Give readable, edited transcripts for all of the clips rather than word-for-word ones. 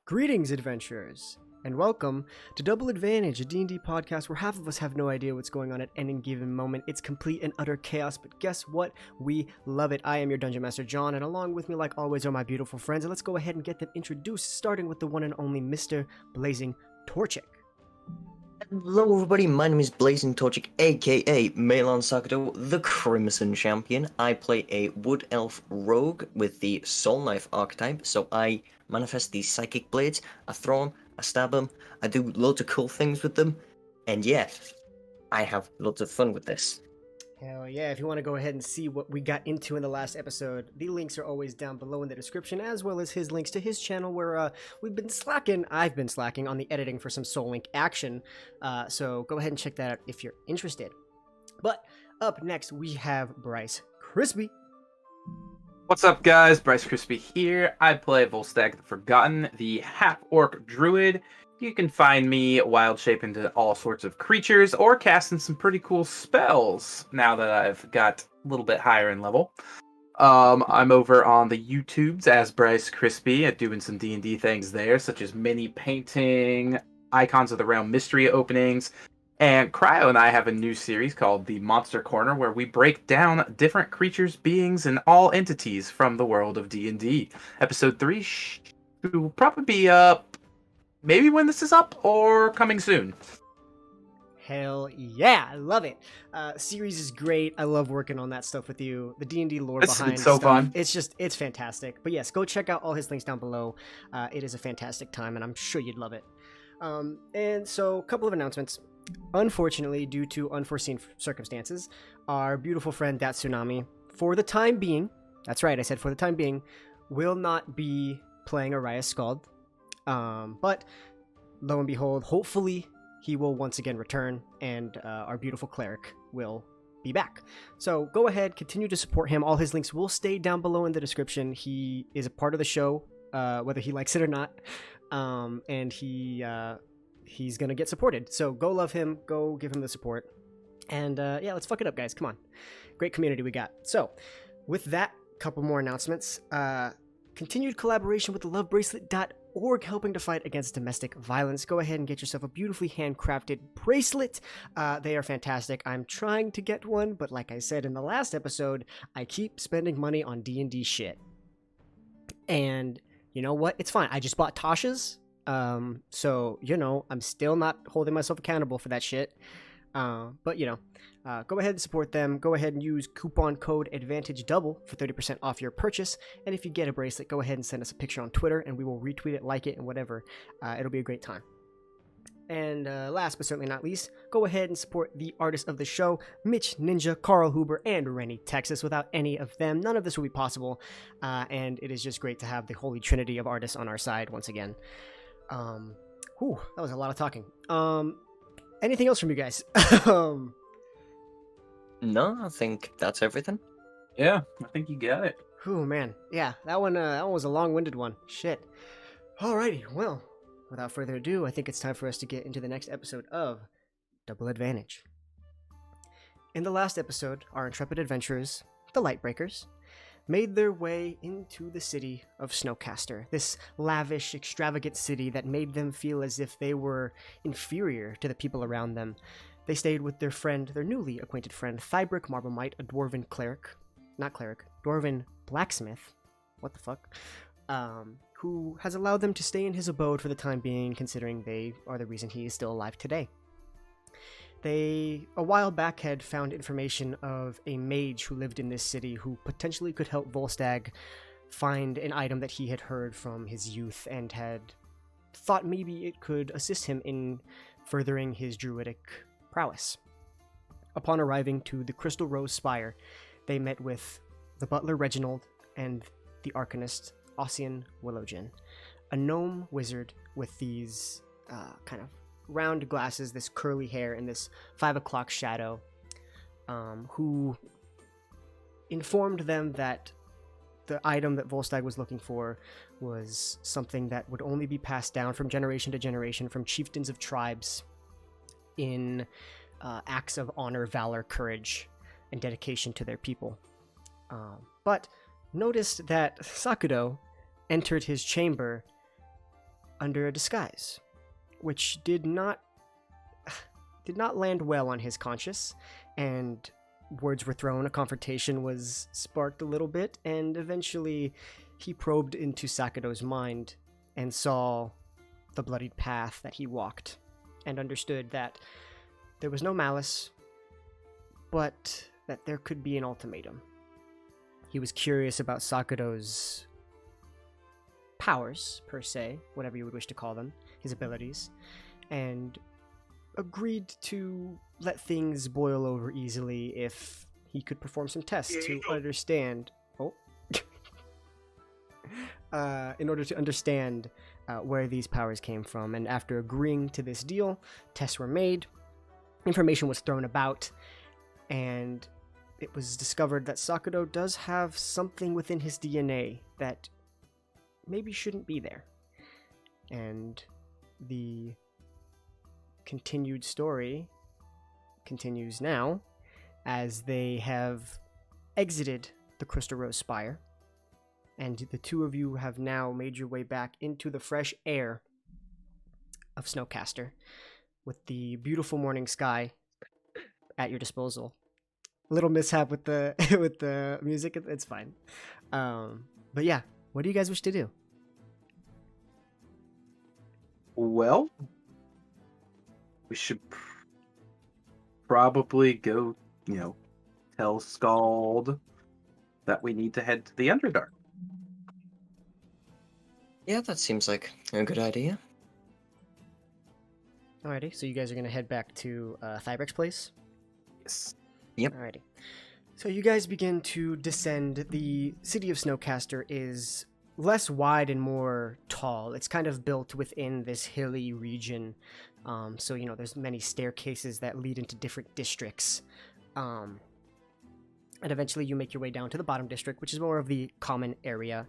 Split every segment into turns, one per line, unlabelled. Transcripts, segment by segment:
Greetings, adventurers, and welcome to Double Advantage, a D&D podcast where half of us have no idea what's going on at any given moment. It's complete and utter chaos, but guess what? We love it. I am your Dungeon Master, John, and along with me, like always, are my beautiful friends, and let's go ahead and get them introduced, starting with the one and only Mr. Blazing Torchic.
Hello everybody, my name is Blazing Torchic, aka Melon Sakuto, the Crimson Champion. I play a Wood Elf Rogue with the Soul Knife archetype, so I manifest these psychic blades, I throw them, I stab them, I do loads of cool things with them, and yeah, I have lots of fun with this.
Hell yeah, if you want to go ahead and see what we got into in the last episode, the links are always down below in the description, as well as his links to his channel where I've been slacking on the editing for some Soul Link action, so go ahead and check that out if you're interested. But up next, we have BryceKrispie.
What's up, guys? BryceKrispie here. I play Volstagg the Forgotten, the half-orc druid. You can find me wild shape into all sorts of creatures or casting some pretty cool spells now that I've got a little bit higher in level. I'm over on the YouTubes as BryceKrispie at doing some D&D things there, such as mini painting, Icons of the Realm mystery openings, and Cryo and I have a new series called The Monster Corner where we break down different creatures, beings, and all entities from the world of D&D. Episode 3 will probably be up maybe when this is up or coming soon.
Hell yeah, I love it. Series is great. I love working on that stuff with you. The D&D lore behind
it's so
stuff.
fun.
It's fantastic. But yes, go check out all his links down below. It is a fantastic time, and I'm sure you'd love it. And so, a couple of announcements. Unfortunately, due to unforeseen circumstances, our beautiful friend Datsunami, for the time being, that's right, I said for the time being, will not be playing Arias Scald. But lo and behold, hopefully he will once again return, and our beautiful cleric will be back. So go ahead, continue to support him. All his links will stay down below in the description. He is a part of the show, whether he likes it or not, and he's gonna get supported. So go love him, go give him the support, and yeah, let's fuck it up, guys. Come on, great community we got. So with that, couple more announcements. Continued collaboration with the lovebracelet.org, helping to fight against domestic violence. Go ahead and get yourself a beautifully handcrafted bracelet. They are fantastic. I'm trying to get one, but like I said in the last episode, I keep spending money on D&D shit. And you know what? It's fine. I just bought Tasha's. So, you know, I'm still not holding myself accountable for that shit. But, you know, go ahead and support them. Go ahead and use coupon code ADVANTAGEDOUBLE for 30% off your purchase. And if you get a bracelet, go ahead and send us a picture on Twitter, and we will retweet it, like it, and whatever. It'll be a great time. And last but certainly not least, go ahead and support the artists of the show, Mitch, Ninja, Carl Huber, and Renny, Texas. Without any of them, none of this would be possible. And it is just great to have the holy trinity of artists on our side once again. Whew, that was a lot of talking. Anything else from you guys?
No, I think that's everything.
Yeah, I think you got it.
Oh man, yeah, that one was a long-winded one. Shit. Alrighty, well, without further ado, I think it's time for us to get into the next episode of Double Advantage. In the last episode, our intrepid adventurers, the Lightbreakers, made their way into the city of Snowcaster, this lavish, extravagant city that made them feel as if they were inferior to the people around them. They stayed with their newly acquainted friend, Thybrick Marblemite, a dwarven dwarven blacksmith, what the fuck, who has allowed them to stay in his abode for the time being, considering they are the reason he is still alive today. They, a while back, had found information of a mage who lived in this city who potentially could help Volstagg find an item that he had heard from his youth and had thought maybe it could assist him in furthering his druidic prowess. Upon arriving to the Crystal Rose Spire, they met with the butler Reginald and the arcanist Ossian Willowgin, a gnome wizard with these kind of round glasses, this curly hair, and this 5 o'clock shadow, who informed them that the item that Volstagg was looking for was something that would only be passed down from generation to generation from chieftains of tribes in acts of honor, valor, courage, and dedication to their people. But noticed that Sakudo entered his chamber under a disguise, which did not land well on his conscience, and words were thrown, a confrontation was sparked a little bit, and eventually he probed into Sakado's mind and saw the bloodied path that he walked, and understood that there was no malice, but that there could be an ultimatum. He was curious about Sakado's powers, per se, whatever you would wish to call them, his abilities, and agreed to let things boil over easily if he could perform some tests to understand. In order to understand where these powers came from. And after agreeing to this deal, tests were made, information was thrown about, and it was discovered that Sakado does have something within his DNA that maybe shouldn't be there. And the continued story continues now as they have exited the Crystal Rose Spire, and the two of you have now made your way back into the fresh air of Snowcaster with the beautiful morning sky at your disposal. A little mishap with the with the music, it's fine. But yeah, what do you guys wish to do?
Well, we should probably go, tell Scald that we need to head to the Underdark.
Yeah, that seems like a good idea.
Alrighty, so you guys are going to head back to Thybrek's place?
Yes.
Yep.
Alrighty. So you guys begin to descend. The city of Snowcaster is less wide and more tall. It's kind of built within this hilly region. So, there's many staircases that lead into different districts. And eventually you make your way down to the bottom district, which is more of the common area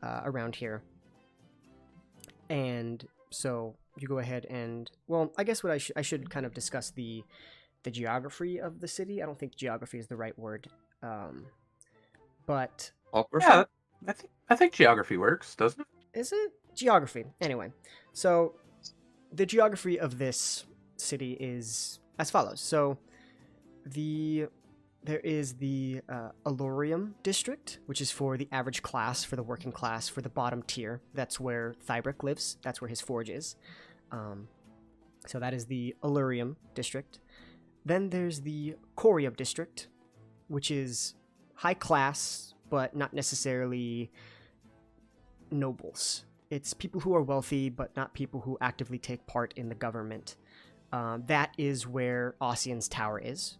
around here. And so you go ahead and, well, I guess what I should kind of discuss the geography of the city. I don't think geography is the right word. But
Yeah, I think geography works, doesn't it?
is it? Geography. Anyway, so the geography of this city is as follows. So there is the Alorium district, which is for the average class, for the working class, for the bottom tier. That's where Thybrek lives. That's where his forge is. So that is the Alorium district. Then there's the Corium district, which is high class, but not necessarily nobles. It's people who are wealthy, but not people who actively take part in the government. That is where Ossian's tower is.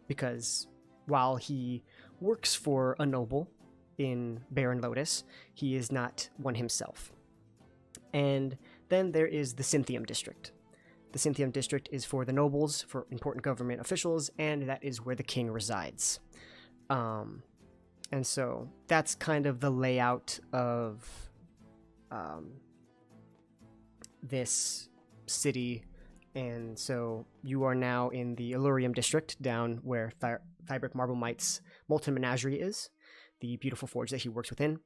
Because while he works for a noble in Baron Lotus, he is not one himself. And then there is the Cynthium district. The Cynthium district is for the nobles, for important government officials, and that is where the king resides. And so that's kind of the layout of this city. And so you are now in the Alorium district, down where Thybrek Marblemite's Molten Menagerie is, the beautiful forge that he works within.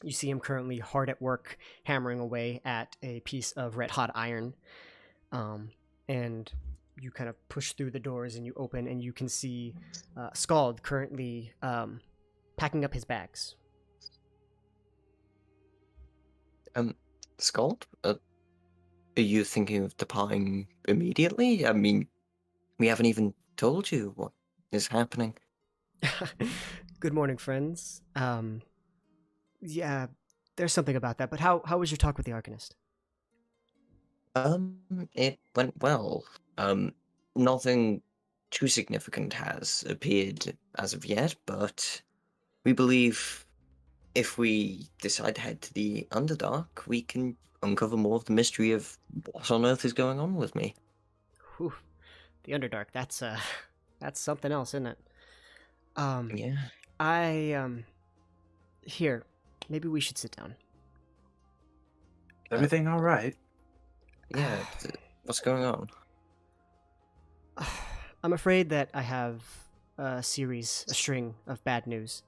You see him currently hard at work, hammering away at a piece of red-hot iron. And you kind of push through the doors and you open, and you can see Scald currently packing up his bags.
Scald? Are you thinking of departing immediately? I mean, we haven't even told you what is happening.
Good morning, friends. Yeah, there's something about that, but how was your talk with the Arcanist?
It went well. Nothing too significant has appeared as of yet, but we believe if we decide to head to the Underdark, we can uncover more of the mystery of what on earth is going on with me.
Whew. The Underdark, that's something else, isn't it?
Yeah.
Here, maybe we should sit down.
Everything all right?
Yeah, what's going on?
I'm afraid that I have a string of bad news.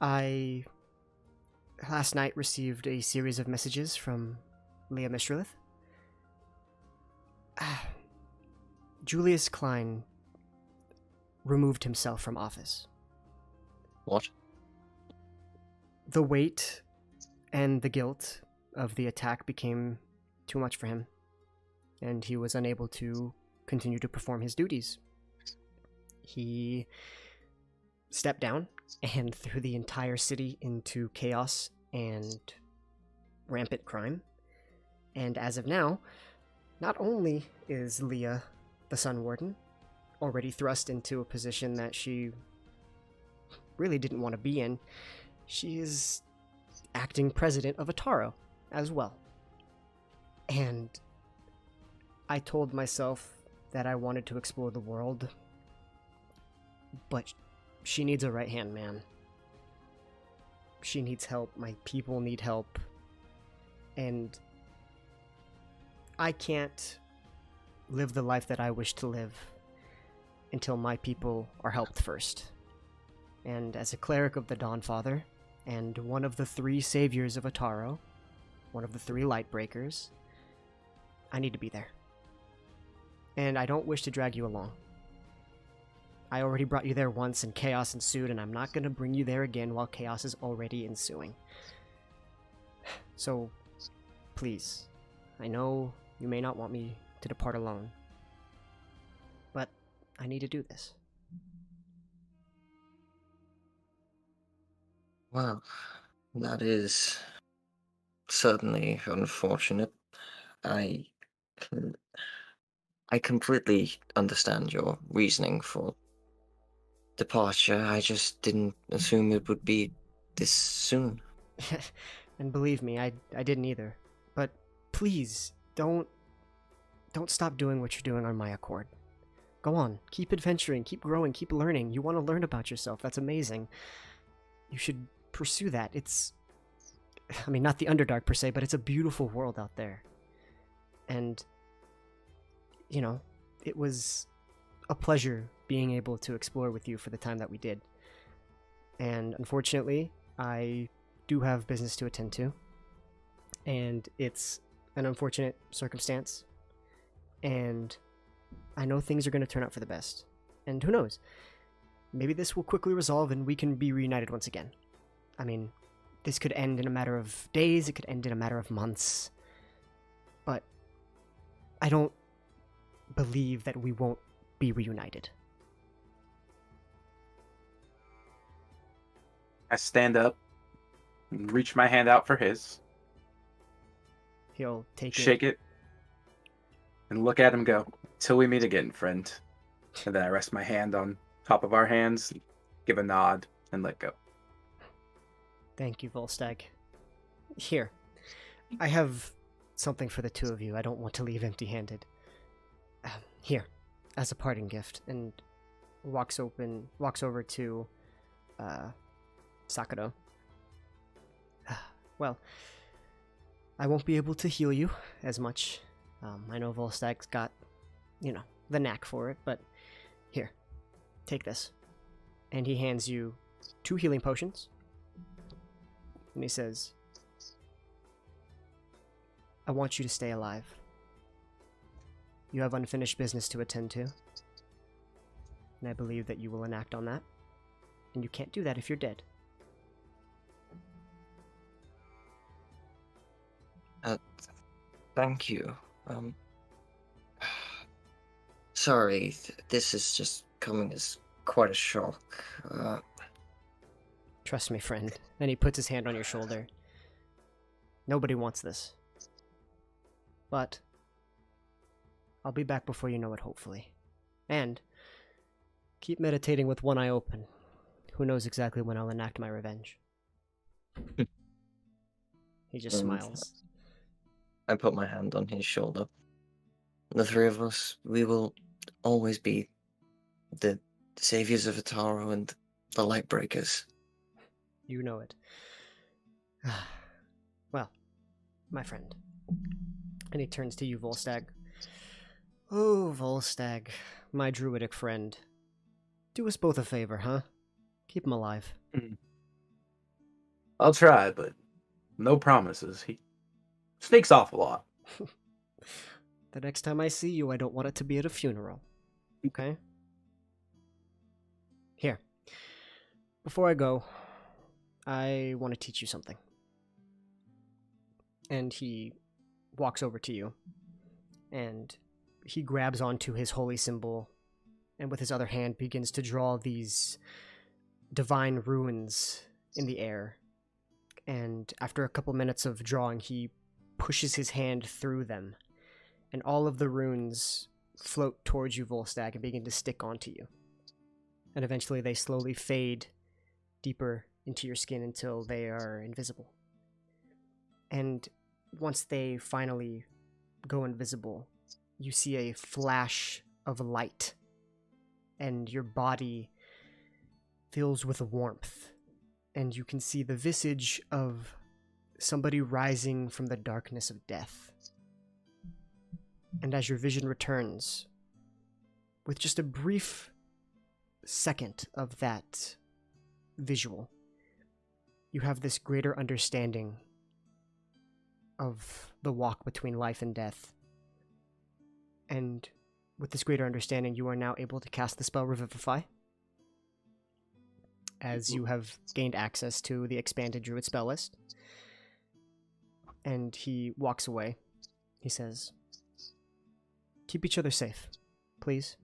I last night received a series of messages from Leah Mistralith. Julius Klein removed himself from office.
What?
The weight and the guilt of the attack became too much for him, and he was unable to continue to perform his duties. He stepped down and threw the entire city into chaos and rampant crime. And as of now, not only is Leah, the Sun Warden, already thrust into a position that she really didn't want to be in, she is acting president of Ataro as well. And I told myself that I wanted to explore the world, but she needs a right-hand man. She needs help, my people need help, and I can't live the life that I wish to live until my people are helped first. And as a cleric of the Dawnfather, and one of the 3 saviors of Ataro, one of the 3 Lightbreakers, I need to be there. And I don't wish to drag you along. I already brought you there once and chaos ensued, and I'm not going to bring you there again while chaos is already ensuing. So, please, I know you may not want me to depart alone, but I need to do this.
Well, that is certainly unfortunate. I completely understand your reasoning for departure. I just didn't assume it would be this soon.
And believe me, I didn't either. But please, don't stop doing what you're doing on my accord. Go on, keep adventuring, keep growing, keep learning. You want to learn about yourself, that's amazing. You should pursue that. It's, I mean, not the Underdark per se, but it's a beautiful world out there. And, you know, it was a pleasure being able to explore with you for the time that we did. And unfortunately, I do have business to attend to. And it's an unfortunate circumstance. And I know things are going to turn out for the best. And who knows? Maybe this will quickly resolve and we can be reunited once again. I mean, this could end in a matter of days, it could end in a matter of months. But I don't believe that we won't be reunited.
I stand up and reach my hand out for his.
He'll take
Shake it. And look at him go. Till we meet again, friend. And then I rest my hand on top of our hands, give a nod, and let go.
Thank you, Volstagg. Here, I have something for the 2 of you. I don't want to leave empty-handed. Here, as a parting gift, and walks over to Sakado. Well, I won't be able to heal you as much. I know Volstagg's got, the knack for it, but here, take this. And he hands you 2 healing potions. And he says, I want you to stay alive. You have unfinished business to attend to. And I believe that you will enact on that. And you can't do that if you're dead.
Thank you. Sorry, this is just coming as quite a shock.
Trust me, friend. And he puts his hand on your shoulder. Nobody wants this. But I'll be back before you know it, hopefully. And keep meditating with one eye open. Who knows exactly when I'll enact my revenge. He just smiles.
I put my hand on his shoulder. The 3 of us, we will always be the saviors of Ataro and the Lightbreakers.
You know it. Well, my friend. And he turns to you, Volstagg. Oh, Volstagg, my druidic friend. Do us both a favor, huh? Keep him alive.
I'll try, but no promises. He sneaks off a lot.
The next time I see you, I don't want it to be at a funeral. Okay? Here. Before I go, I want to teach you something. And he walks over to you, and he grabs onto his holy symbol, and with his other hand begins to draw these divine runes in the air. And after a couple minutes of drawing, he pushes his hand through them, and all of the runes float towards you, Volstagg, and begin to stick onto you. And eventually they slowly fade deeper into your skin until they are invisible. And once they finally go invisible, you see a flash of light, and your body fills with warmth, and you can see the visage of somebody rising from the darkness of death. And as your vision returns, with just a brief second of that visual, you have this greater understanding of the walk between life and death. And with this greater understanding, you are now able to cast the spell Revivify, as you have gained access to the expanded druid spell list. And he walks away. He says, "Keep each other safe, please.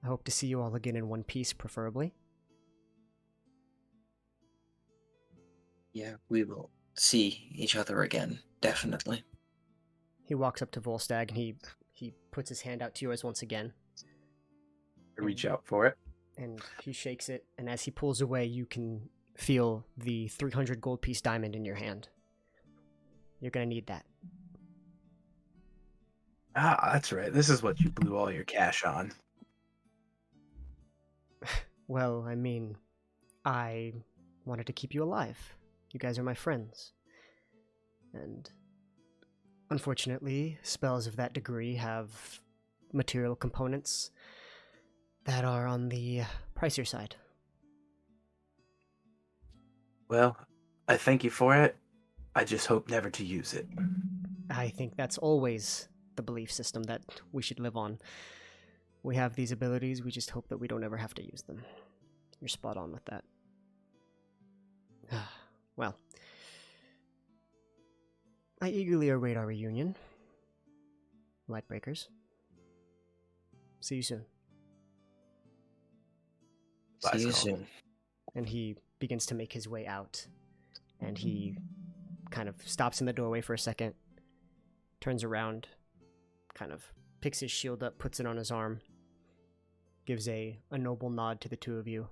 I hope to see you all again in one piece, preferably."
Yeah, we will see each other again, definitely.
He walks up to Volstagg, and he puts his hand out to yours once again.
I reach out for it.
And he shakes it, and as he pulls away, you can feel the 300 gold piece diamond in your hand. You're gonna need that.
Ah, that's right. This is what you blew all your cash on.
Well, I mean, I wanted to keep you alive. You guys are my friends. And unfortunately, spells of that degree have material components that are on the pricier side.
Well, I thank you for it. I just hope never to use it.
I think that's always the belief system that we should live on. We have these abilities, we just hope that we don't ever have to use them. You're spot on with that. Well, I eagerly await our reunion. Lightbreakers. See you soon.
See you
Bye, Skull.
soon.
And he begins to make his way out. And he kind of stops in the doorway for a second, turns around, kind of picks his shield up, puts it on his arm, gives a noble nod to the two of you,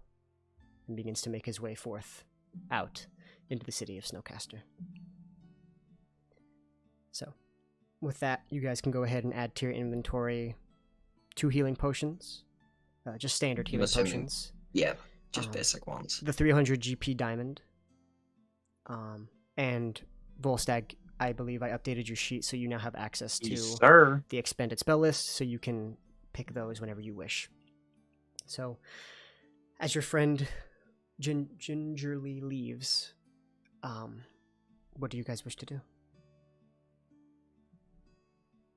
and begins to make his way forth out into the city of Snowcaster. So, with that, you guys can go ahead and add to your inventory 2 healing potions, just standard healing potions.
Yeah, just basic ones.
The 300 GP diamond, and Volstagg, I believe I updated your sheet, so you now have access to
Yes, sir.
the expanded spell list, so you can pick those whenever you wish. So, as your friend gingerly leaves, what do you guys wish to do?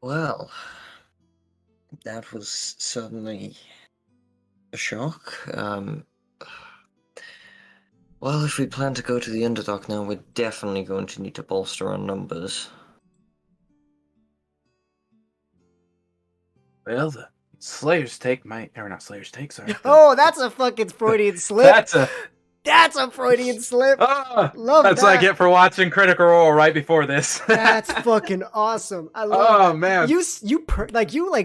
Well, that was certainly a shock. Well, if we plan to go to the Underdark now, we're definitely going to need to bolster our numbers.
Well, the Slayer's take might, or not Slayer's take, sorry.
Oh, that's a fucking Freudian slip! That's a Freudian slip! Love
that's
that!
what I get for watching Critical Role right before this.
That's fucking awesome. I love
Oh,
that.
man.
You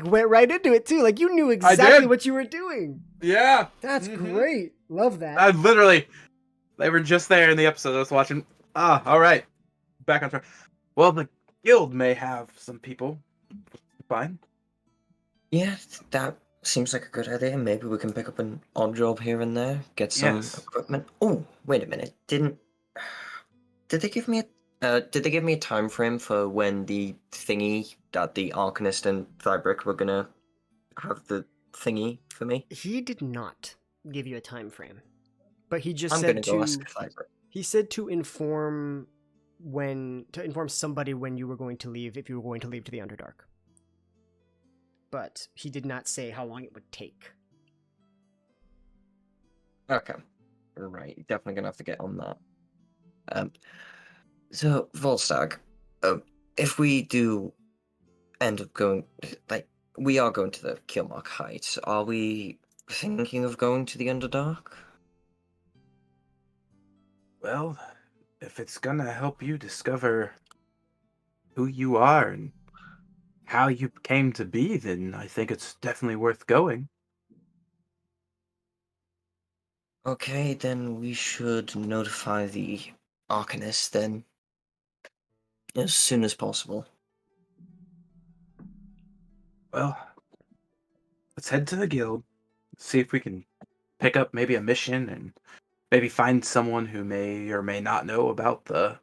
went right into it too. Like you knew exactly what you were doing.
Yeah.
That's great. Love that.
I literally, they were just there in the episode I was watching. All right. Back on track. Well, the guild may have some people. Fine.
Yeah, that seems like a good idea. Maybe we can pick up an odd job here and there, get some
Yes.
equipment. Oh, wait a minute. Did they give me a time frame for when the thingy that the Arcanist and Thybrik were gonna have the thingy for me?
He did not give you a time frame, but he just
I'm
said
gonna
to
go ask Thybrik.
he said to inform inform somebody when you were going to leave, if you were going to leave to the Underdark. But he did not say how long it would take.
Okay. Right. Definitely gonna have to get on that. So Volstagg, if we do end up going, like, we are going to the Kilmark Heights, are we thinking of going to the Underdark?
Well, if it's gonna help you discover who you are and how you came to be, then I think it's definitely worth going.
Okay, then we should notify the Arcanist then as soon as possible.
Well, let's head to the guild, see if we can pick up maybe a mission and maybe find someone who may or may not know about the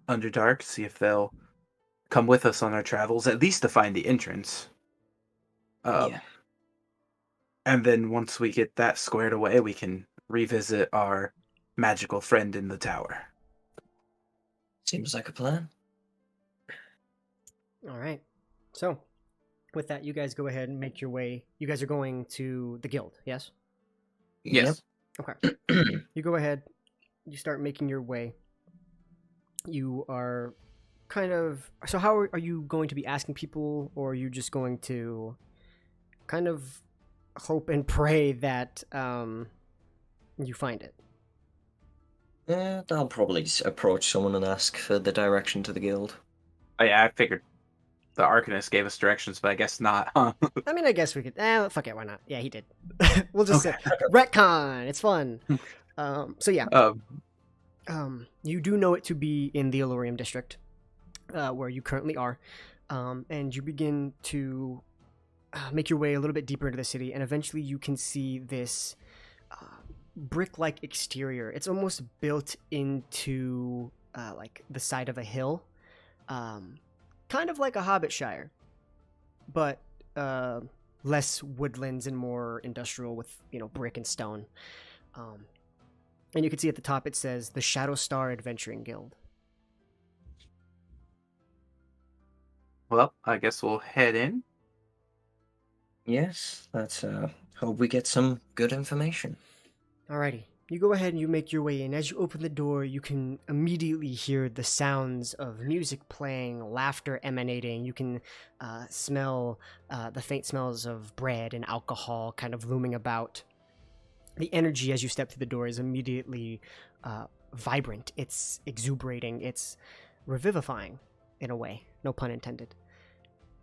Underdark, see if they'll come with us on our travels, at least to find the entrance.
Yeah.
And then once we get that squared away, we can revisit our magical friend in the tower.
Seems like a plan.
All right. So, with that, you guys go ahead and make your way. You guys are going to the guild, yes?
Yes.
Okay. You go ahead. You start making your way. You are kind of... So how are you going to be asking people, or are you just going to kind of hope and pray that you find it?
Yeah, I'll probably approach someone and ask for the direction to the guild.
Oh, yeah, I figured the Arcanist gave us directions, but I guess not, huh?
I mean, I guess we could... fuck it, why not? Yeah, he did. We'll just say... Retcon! It's fun! So yeah. You do know it to be in the Elorium district, where you currently are, and you begin to make your way a little bit deeper into the city, and eventually you can see this brick-like exterior. It's almost built into like the side of a hill, kind of like a Hobbitshire, but less woodlands and more industrial with, brick and stone. And you can see at the top it says the Shadow Star Adventuring Guild.
Well, I guess we'll head in.
Yes, let's hope we get some good information.
Alrighty. You go ahead and you make your way in. As you open the door, you can immediately hear the sounds of music playing, laughter emanating. You can smell the faint smells of bread and alcohol kind of looming about. The energy as you step through the door is immediately vibrant. It's exuberating. It's revivifying in a way. No pun intended.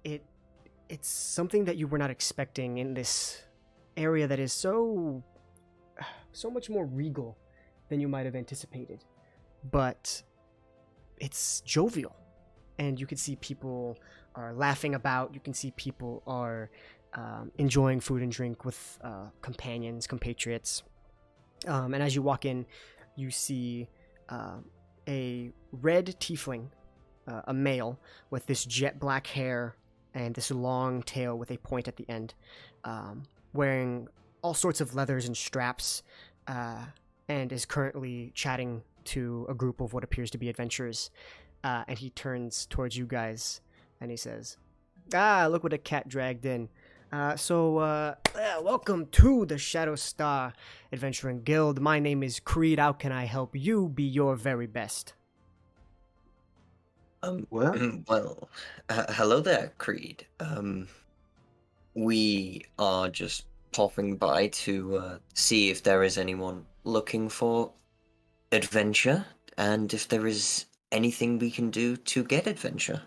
It's something that you were not expecting in this area that is so much more regal than you might have anticipated. But it's jovial. And you can see people are laughing about. You can see people are enjoying food and drink with companions, compatriots. And as you walk in, you see a red tiefling, a male, with this jet black hair and this long tail with a point at the end, wearing all sorts of leathers and straps, and is currently chatting to a group of what appears to be adventurers. And he turns towards you guys and he says, look what a cat dragged in. Welcome to the Shadow Star Adventuring Guild. My name is Creed. How can I help you be your very best?
Hello there, Creed. We are just popping by to see if there is anyone looking for adventure, and if there is anything we can do to get adventure.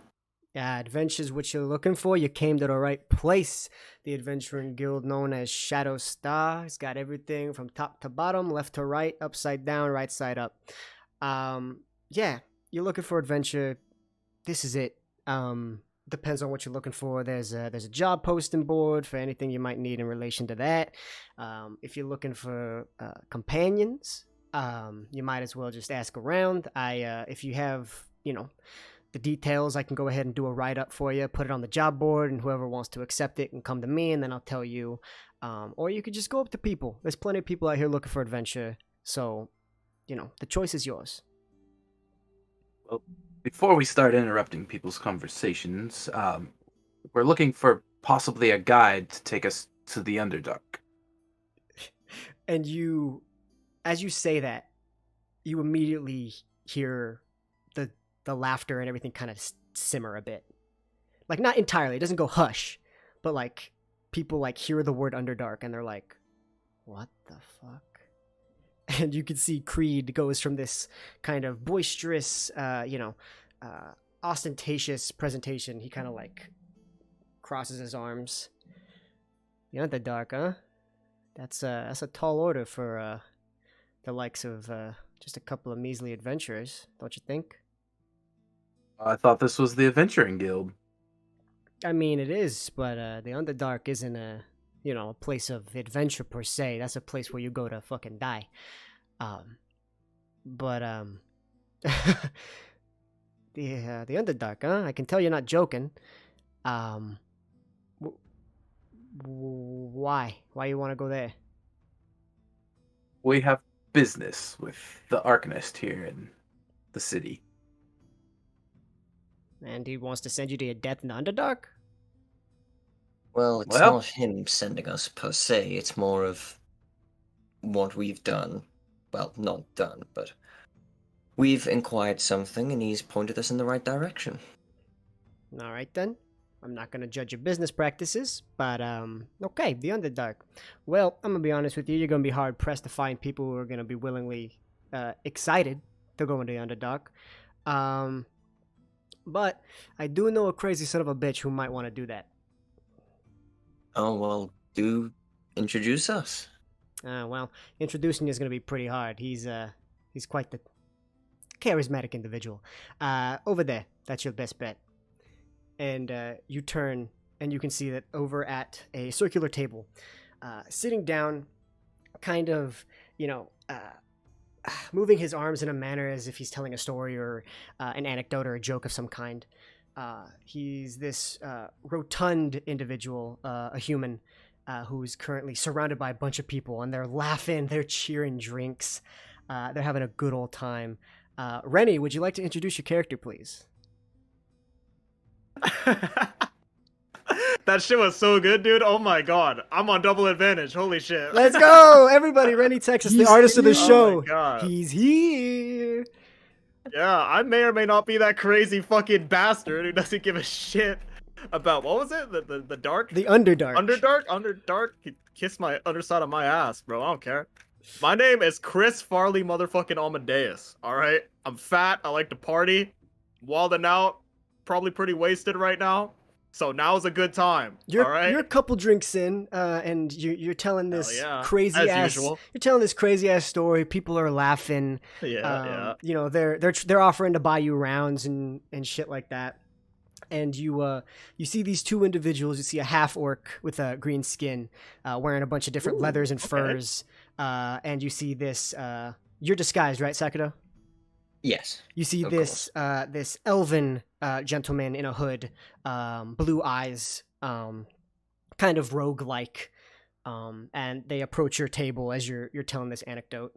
Yeah, adventure's what you're looking for. You came to the right place. The Adventuring Guild, known as Shadow Star, it's got everything from top to bottom, left to right, upside down, right side up. Yeah, you're looking for adventure. This is it. Depends on what you're looking for. There's a job posting board for anything you might need in relation to that. If you're looking for companions, you might as well just ask around. If you have, the details, I can go ahead and do a write-up for you, put it on the job board, and whoever wants to accept it can come to me, and then I'll tell you. Or you could just go up to people. There's plenty of people out here looking for adventure, so, the choice is yours.
Well, Before we start interrupting people's conversations, we're looking for possibly a guide to take us to the Underdark.
And as you say that, you immediately hear the laughter and everything kind of simmer a bit. Like, not entirely, it doesn't go hush, but like people like hear the word Underdark and they're like, what the fuck? And you can see Creed goes from this kind of boisterous, ostentatious presentation. He kind of like crosses his arms. The Underdark, huh? That's a tall order for the likes of just a couple of measly adventurers, don't you think?
I thought this was the Adventuring Guild.
I mean, it is, but the Underdark isn't a place of adventure per se. That's a place where you go to fucking die. The Underdark, huh? I can tell you're not joking. Why? Why you want to go there?
We have business with the Arcanist here in the city.
And he wants to send you to your death in the Underdark?
Well, it's
Well-
not him sending us per se, it's more of what we've done. Well, not done, but we've inquired something and he's pointed us in the right direction.
All right, then. I'm not going to judge your business practices, but, okay, the Underdark. Well, I'm going to be honest with you, you're going to be hard-pressed to find people who are going to be willingly excited to go into the Underdark. But I do know a crazy son of a bitch who might want to do that.
Oh, well, do introduce us.
Well, introducing you is going to be pretty hard. He's quite the charismatic individual. Over there, that's your best bet. And you turn, and you can see that over at a circular table, sitting down, kind of, moving his arms in a manner as if he's telling a story or an anecdote or a joke of some kind. He's this rotund individual, a human, who's currently surrounded by a bunch of people, and they're laughing, they're cheering drinks, they're having a good old time. Renny, would you like to introduce your character, please?
That shit was so good, dude. Oh my god. I'm on double advantage. Holy shit.
Let's go! Everybody, Renny Texas, the artist of the show.
Oh my god.
He's here!
Yeah, I may or may not be that crazy fucking bastard who doesn't give a shit about, what was it? The dark?
The Underdark.
Underdark? Kiss my underside of my ass, bro. I don't care. My name is Chris Farley motherfucking Amadeus, alright? I'm fat. I like to party. Wilding out. Probably pretty wasted right now. So now's a good time.
You're
all right.
a couple drinks in, and you're telling this
yeah,
crazy
as
ass.
usual.
You're telling this crazy ass story. People are laughing.
Yeah.
They're offering to buy you rounds and shit like that. And you see these two individuals. You see a half orc with a green skin, wearing a bunch of different leathers and furs. And you see this. You're disguised, right, Sakuto?
Yes.
You see
Of
this this elven gentleman in a hood, blue eyes, kind of rogue-like, and they approach your table as you're telling this anecdote.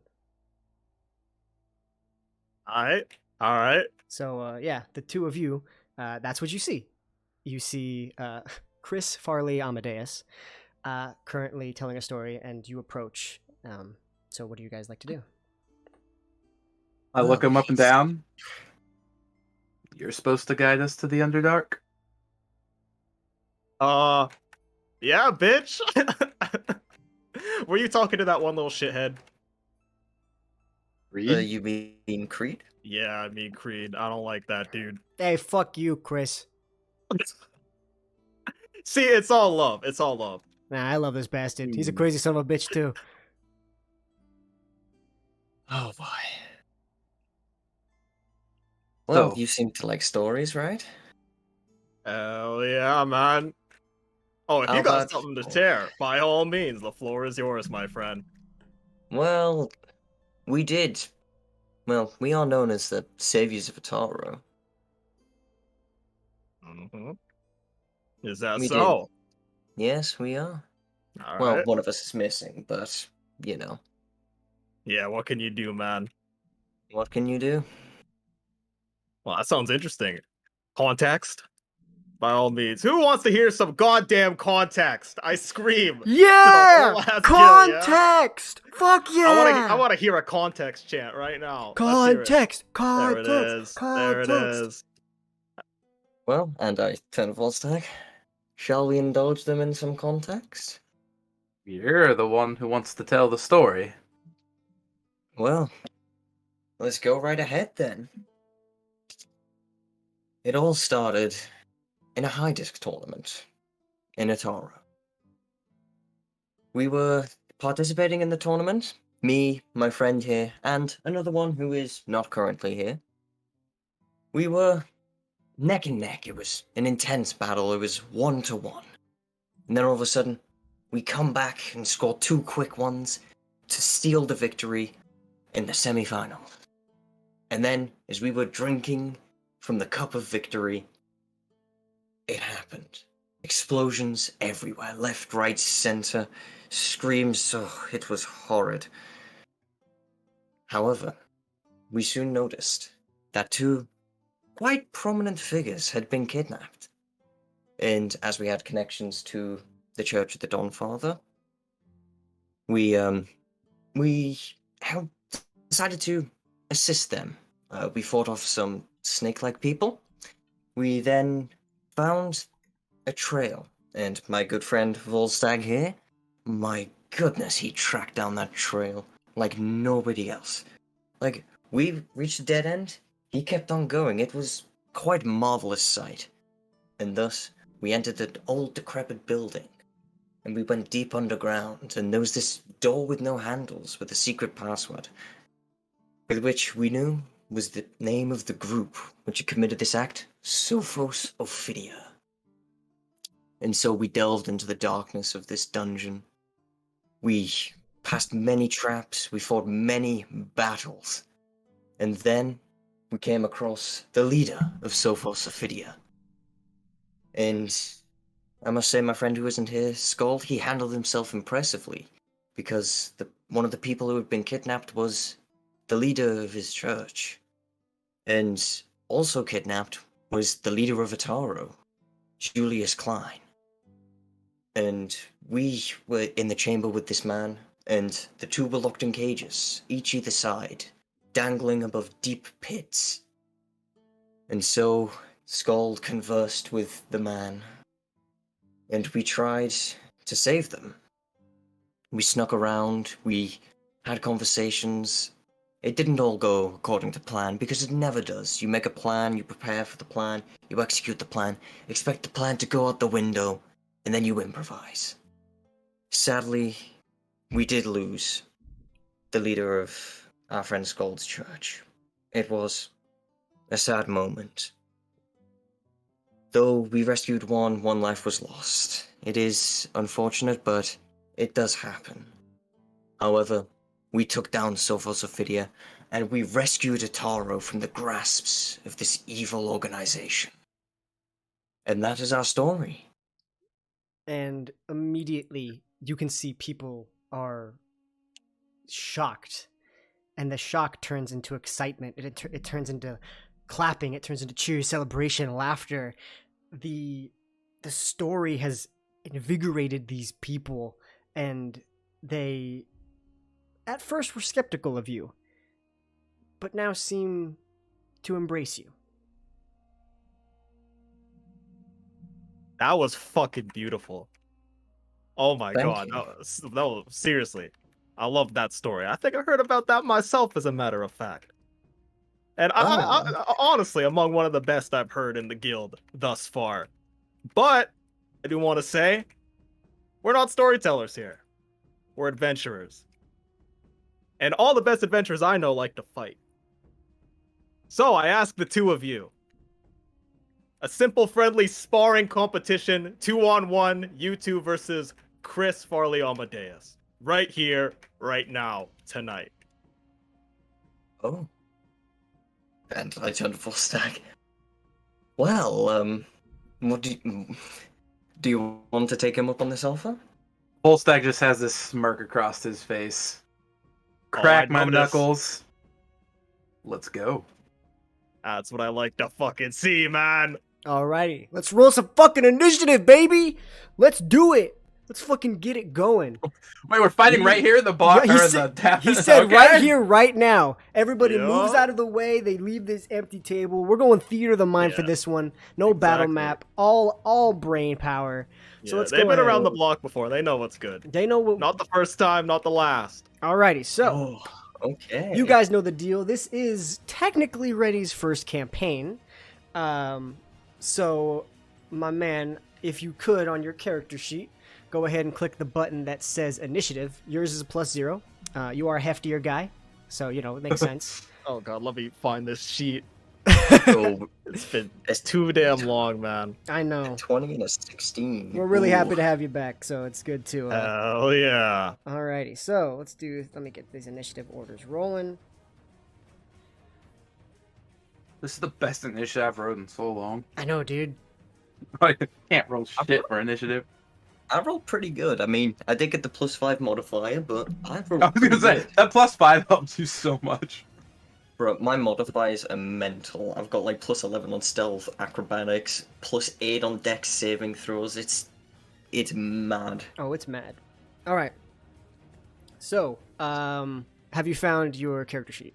All right.
So the two of you, that's what you see. You see Chris Farley Amadeus currently telling a story, and you approach. So what do you guys like to do?
I look him up and down. You're supposed to guide us to the Underdark?
Yeah, bitch. Were you talking to that one little shithead?
Reed?
You mean Creed?
Yeah, I mean Creed. I don't like that dude.
Hey, fuck you, Chris.
See, it's all love. It's all love.
Nah, I love this bastard. He's a crazy son of a bitch too.
Oh boy. Well,
So-
you seem to like stories, right?
Hell yeah, man. Oh, if
How
you got
about-
something to share, by all means, the floor is yours, my friend.
Well, we did. Well, we are known as the saviors of Ataro.
Mm-hmm. Is that
We
so?
Yes, we are.
All
Well,
right.
one of us is missing, but, you know,
Yeah, what can you do, man?
what can you do?
Well, that sounds interesting. Context? By all means. Who wants to hear some goddamn context? I scream.
Yeah!
whole ass guild, yeah?
Context! Fuck yeah!
I want to hear a context chant right now. Let's hear it.
Context!
There it
Context!
is. There it
Context!
is.
Well, and I turn to Volstagg. Shall we indulge them in some context?
You're the one who wants to tell the story.
Well, let's go right ahead then. It all started in a high disc tournament in Atara. We were participating in the tournament, me, my friend here, and another one who is not currently here. We were neck and neck. It was an intense battle. It was 1-1. And then all of a sudden, we come back and score 2 quick ones to steal the victory in the semi-final. And then, as we were drinking from the cup of victory, it happened. Explosions everywhere, left, right, center, screams, oh, it was horrid. However, we soon noticed that 2 quite prominent figures had been kidnapped. And as we had connections to the Church of the Dawnfather, we decided to assist them. We fought off some snake-like people. We then found a trail, and my good friend Volstagg here, my goodness, he tracked down that trail like nobody else. Like, we reached a dead end, he kept on going. It was quite a marvelous sight. And thus, we entered an old decrepit building, and we went deep underground, and there was this door with no handles with a secret password, with which we knew was the name of the group which had committed this act, Sophos Ophidia. And so we delved into the darkness of this dungeon. We passed many traps, we fought many battles, and then we came across the leader of Sophos Ophidia. And I must say, my friend who isn't here, Scald, he handled himself impressively, because one of the people who had been kidnapped was the leader of his church. And also kidnapped was the leader of Ataro, Julius Klein. And we were in the chamber with this man, and the 2 were locked in cages, each either side, dangling above deep pits. And so Scald conversed with the man, and we tried to save them. We snuck around, we had conversations. It didn't all go according to plan, because it never does. You make a plan, you prepare for the plan, you execute the plan, expect the plan to go out the window, and then you improvise. Sadly, we did lose the leader of our friend Scald's church. It was a sad moment. Though we rescued one life was lost. It is unfortunate, but it does happen. However, we took down Sophos Ophidia, and we rescued Ataro from the grasps of this evil organization. And that is our story.
And immediately you can see people are shocked, and the shock turns into excitement. It turns into clapping. It turns into cheers, celebration, laughter. The story has invigorated these people, and they at first were skeptical of you, but now seem to embrace you.
That was fucking beautiful. Oh my
Thank
god.
you.
That was seriously. I love that story. I think I heard about that myself, as a matter of fact. And I honestly, among one of the best I've heard in the guild thus far. But I do want to say, we're not storytellers here. We're adventurers. And all the best adventurers I know like to fight. So I ask the 2 of you, a simple, friendly sparring competition, 2-on-1, you 2 versus Chris Farley Amadeus. Right here, right now, tonight.
Oh. And I turned to Volstagg. Well, what do you want to take him up on this offer?
Volstagg just has this smirk across his face.
Oh,
Crack
I
my
noticed.
knuckles. Let's go.
That's what I like to fucking see, man.
Alrighty, let's roll some fucking initiative, baby. Let's do it. Let's fucking get it going.
Wait, we're fighting right here in the bar
Yeah,
or the tap.
he said
Okay.
right here, right now. Everybody
Yeah.
moves out of the way. They leave this empty table. We're going theater of the mind for
Yeah.
this one. No battle
Exactly.
map. All brain power. So
Yeah,
let's
they've
go
been
ahead.
around the block before. They know what's good.
They know what.
Not the first time, not the last.
Alrighty, so
Oh, okay.
you guys know the deal. This is technically Renny's first campaign. So, my man, if you could on your character sheet, go ahead and click the button that says initiative. Yours is a +0. You are a heftier guy, so it makes sense.
Oh god, let me find this sheet.
So,
It's too damn long, man.
I know.
20 and a 16.
We're really
Ooh.
happy to have you back, so it's good to.
Hell yeah.
Alrighty, so let me get these initiative orders rolling.
This is the best initiative I've rode in so long.
I know, dude.
I can't roll shit for initiative.
I rolled pretty good. I mean, I did get the +5 modifier, but I rolled
I was
pretty
gonna say
good.
that +5 helps you so much.
Bro, my modifiers are mental. I've got like +11 on stealth, acrobatics, +8 on dex saving throws. It's mad.
Oh, it's mad. Alright. So, have you found your character sheet?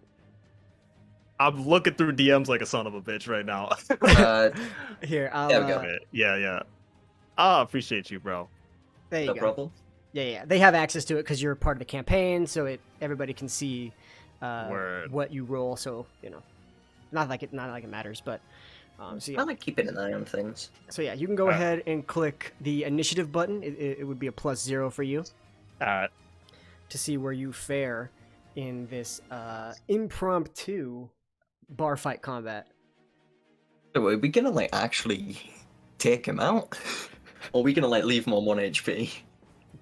I'm looking through DMs like a son of a bitch right now.
Uh,
Here, I'll.
There we go.
Yeah. I appreciate you, bro.
There you
no
go.
problem.
Yeah. They have access to it because you're part of the campaign, so everybody can see
Word.
what you roll. So not like it matters, but so
I
yeah.
like keeping an eye on things.
So yeah, you can go
Alright.
ahead and click the initiative button. It would be a +0 for you
Alright.
to see where you fare in this impromptu bar fight combat.
So are we gonna like actually take him out? Or are we gonna like leave him on 1 HP?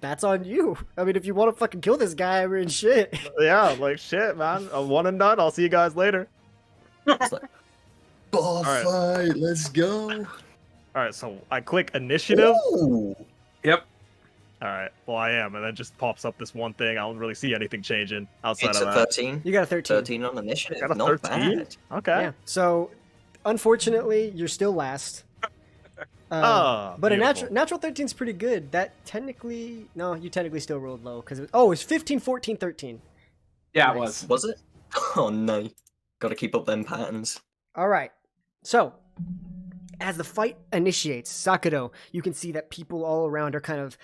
That's on you. I mean, if you want to fucking kill this guy, we're in shit.
Yeah, like shit, man. I'm one and done. I'll see you guys later.
It's like, bar
Alright.
fight, let's go.
Alright, so I click initiative.
Ooh.
Yep.
Alright, well I am, and then just pops up this one thing. I don't really see anything changing outside
It's
of
a
that.
13.
You got a 13.
13 on initiative.
Got a
Not
13?
bad.
Okay.
Yeah. So, unfortunately, you're still last. But a
beautiful.
natural 13 is pretty good. That technically, no, you technically still rolled low because it's 15, 14, 13.
Yeah,
Nice.
it was.
Was it? Oh no. Gotta keep up them patterns.
All right. So, as the fight initiates, Sakado, you can see that people all around are kind of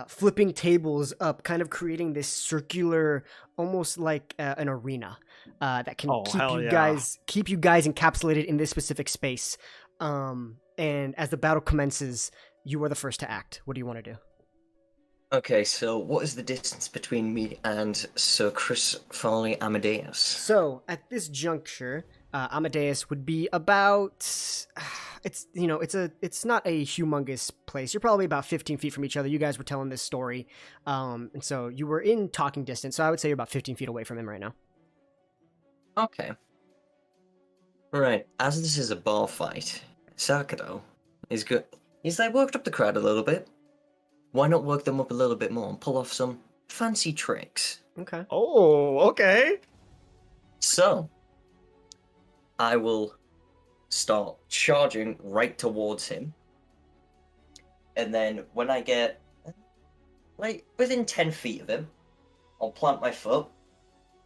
flipping tables up, kind of creating this circular, almost like an arena that can
Oh, hell yeah.
keep you guys encapsulated in this specific space. And as the battle commences, you are the first to act. What do you want to do?
Okay, so what is the distance between me and Sir Chris Farley Amadeus?
So at this juncture, Amadeus would be about. It's not a humongous place. You're probably about 15 feet from each other. You guys were telling this story, and so you were in talking distance. So I would say you're about 15 feet away from him right now.
Okay. Right, as this is a bar fight, Sakado is good. He's like worked up the crowd a little bit. Why not work them up a little bit more and pull off some fancy tricks?
Okay.
Oh, okay.
So, I will start charging right towards him. And then when I get, like, within 10 feet of him, I'll plant my foot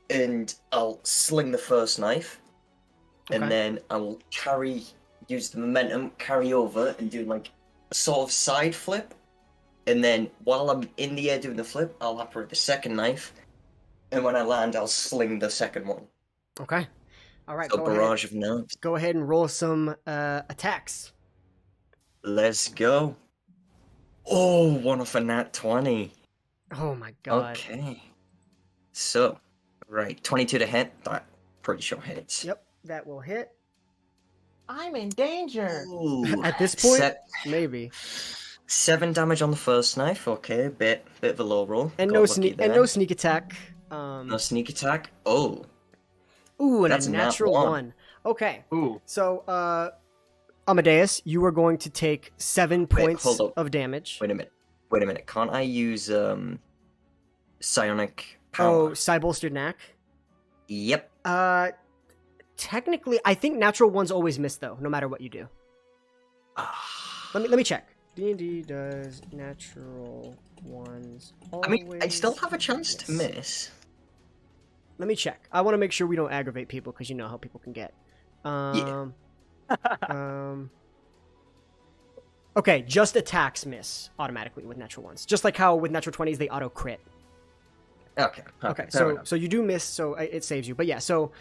and I'll sling the first knife.
Okay.
And then I'll use the momentum, carry over and do like a sort of side flip. And then while I'm in the air doing the flip, I'll operate the second knife. And when I land, I'll sling the second one.
Okay. All right.
A barrage of knives.
Go ahead and roll some attacks.
Let's go. Oh, one off a nat 20.
Oh my god.
Okay. So, right, 22 to hit. That pretty sure hits.
Yep, that will hit.
I'm in danger.
Ooh,
At this point,
se-
maybe.
7 damage on the first knife. Okay, bit of a low roll.
And
Got
no
lucky
sneak
there.
and no sneak attack.
No sneak attack. Oh,
Ooh, and
That's
a
a nat
natural
one.
one. Okay.
Ooh.
So, Amadeus, you are going to take 7 points
hold up.
of damage.
wait a minute. Can't I use psionic power?
Oh, Psy bolstered knack.
Yep.
Technically, I think natural ones always miss though, no matter what you do. Let me check. D&D does natural ones.
I mean, I still
always
have a chance to
miss.
miss.
Let me check. I want to make sure we don't aggravate people because you know how people can get. Okay, just attacks miss automatically with natural ones. Just like how with natural 20s they auto crit.
Okay.
Okay,
fair enough.
so you do miss, so it saves you. But yeah, so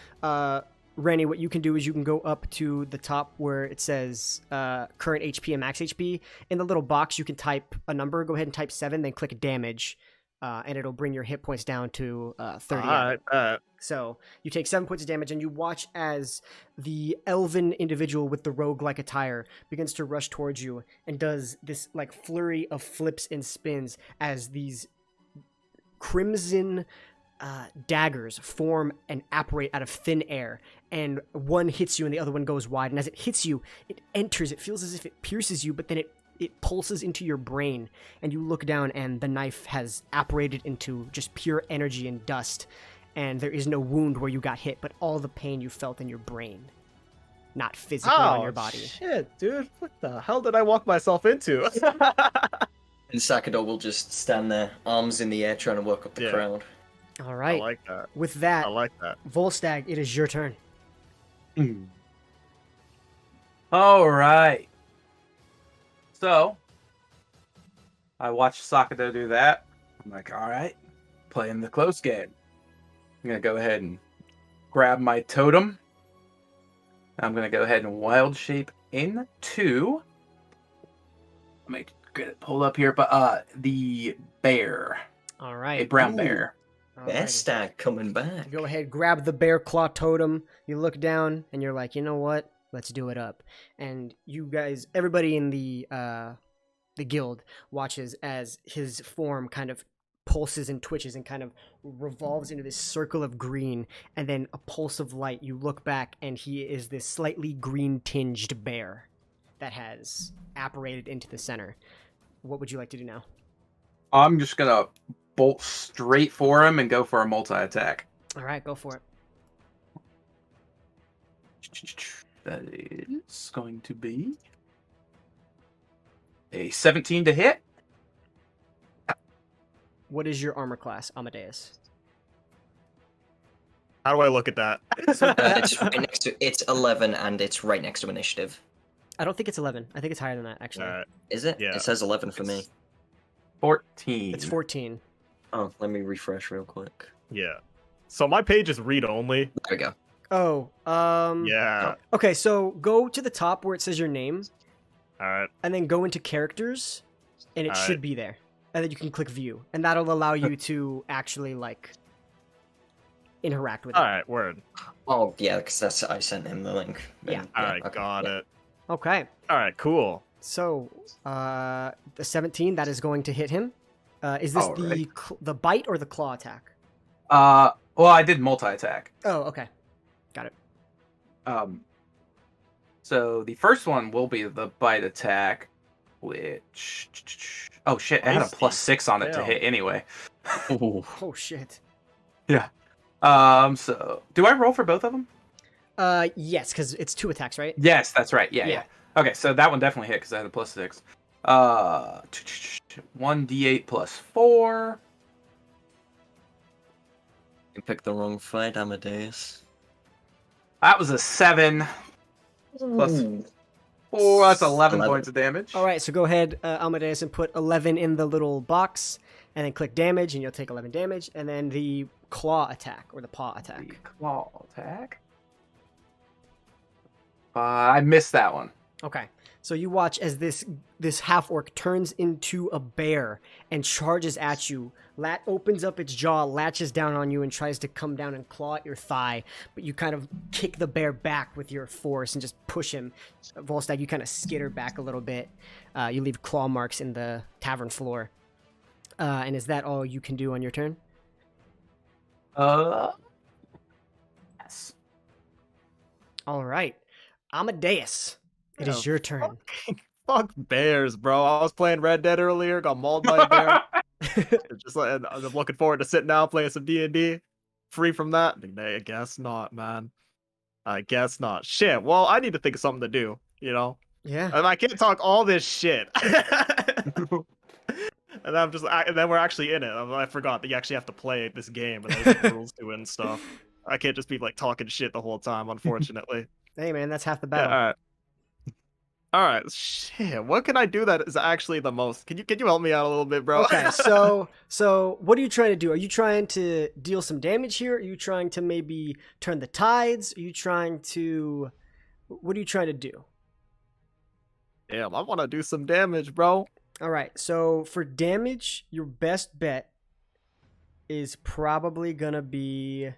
Renny, what you can do is you can go up to the top where it says current HP and max HP. In the little box, you can type a number. Go ahead and type 7, then click damage, and it'll bring your hit points down to 30. So you take 7 points of damage, and you watch as the elven individual with the rogue-like attire begins to rush towards you and does this like flurry of flips and spins as these crimson daggers form and apparate out of thin air, and one hits you and the other one goes wide, and as it hits you, it enters, it feels as if it pierces you, but then it pulses into your brain, and you look down and the knife has apparated into just pure energy and dust, and there is no wound where you got hit, but all the pain you felt in your brain, not physically on your body.
Shit, dude. What the hell did I walk myself into?
And Sakado will just stand there, arms in the air, trying to work up the
Yeah.
crowd.
All
I
right,
like that.
with that,
I like that.
Volstagg, it is your turn.
All right. So, I watched Sakado do that. I'm like, all right, playing the close game. I'm going to go ahead and grab my totem. I'm going to go ahead and wild shape into... Let me get it pulled up here, but the bear.
All
A
right.
brown
Ooh.
bear.
Bear
Alrighty.
stag coming back.
Go ahead, grab the bear claw totem. You look down, and you're like, you know what? Let's do it up. And you guys, everybody in the guild watches as his form kind of pulses and twitches and kind of revolves into this circle of green, and then a pulse of light. You look back, and he is this slightly green-tinged bear that has apparated into the center. What would you like to do now?
I'm just going to bolt straight for him and go for a multi-attack.
All right, go for it.
That is going to be a 17 to hit.
What is your armor class, Amadeus?
How do I look at that?
It's right next to. It's 11, and it's right next to initiative.
I don't think it's 11. I think it's higher than that, actually.
Alright,
Is it?
Yeah.
It says 11 for me.
14.
It's 14.
Oh, let me refresh real quick.
yeah. So my page is read only.
There we go.
Oh,
Yeah.
Okay, so go to the top where it says your name,
Alright.
and then go into characters, and it should
Alright.
be there. And then you can click view, and that'll allow you to actually, like, interact with it.
Alright, word.
Oh, yeah, because I sent him the link.
Yeah.
Alright,
okay,
got
yeah.
it.
Okay,
Alright, cool.
so, the 17, that is going to hit him. Is this
Alright.
the bite or the claw attack?
Well, I did multi-attack.
Oh, okay. Got it.
So the first one will be the bite attack, which... Oh shit, I had a +6 on it to
Damn.
hit anyway.
Oh, shit.
So do I roll for both of them?
Yes, because it's 2 attacks, right?
Yes, that's right. Yeah.
Yeah.
Okay, so that one definitely hit because I had a +6. 1d8 +4.
You picked the wrong fight, Amadeus.
That was a 7 plus
Ooh.
4. That's 11
11.
points of damage.
All right, so go ahead, Amadeus, and put 11 in the little box, and then click damage, and you'll take 11 damage. And then the claw attack, or the paw
The
attack.
claw attack. I missed that one.
Okay, so you watch as this half-orc turns into a bear and charges at you. Opens up its jaw, latches down on you, and tries to come down and claw at your thigh. But you kind of kick the bear back with your force and just push him. Volstagg, you kind of skitter back a little bit. You leave claw marks in the tavern floor. And is that all you can do on your turn?
Yes.
All right. Amadeus, it is
Yeah,
your turn.
Fuck bears, bro. I was playing Red Dead earlier, got mauled by a bear. It's just like, I'm looking forward to sitting down playing some D&D. Free from that? I guess not, man. I guess not. Shit. Well, I need to think of something to do. You know,
Yeah.
and I can't talk all this shit. And then we're actually in it. I forgot that you actually have to play this game and there's like, rules to it and stuff. I can't just be like talking shit the whole time, unfortunately.
Hey, man, that's half the
Yeah,
battle.
all right. Shit. What can I do that is actually the most? Can you help me out a little bit, bro?
Okay, so what are you trying to do? Are you trying to deal some damage here? Are you trying to maybe turn the tides? Are you trying to what are you trying to do?
Damn, I want to do some damage, bro.
All right, so for damage, your best bet is probably gonna be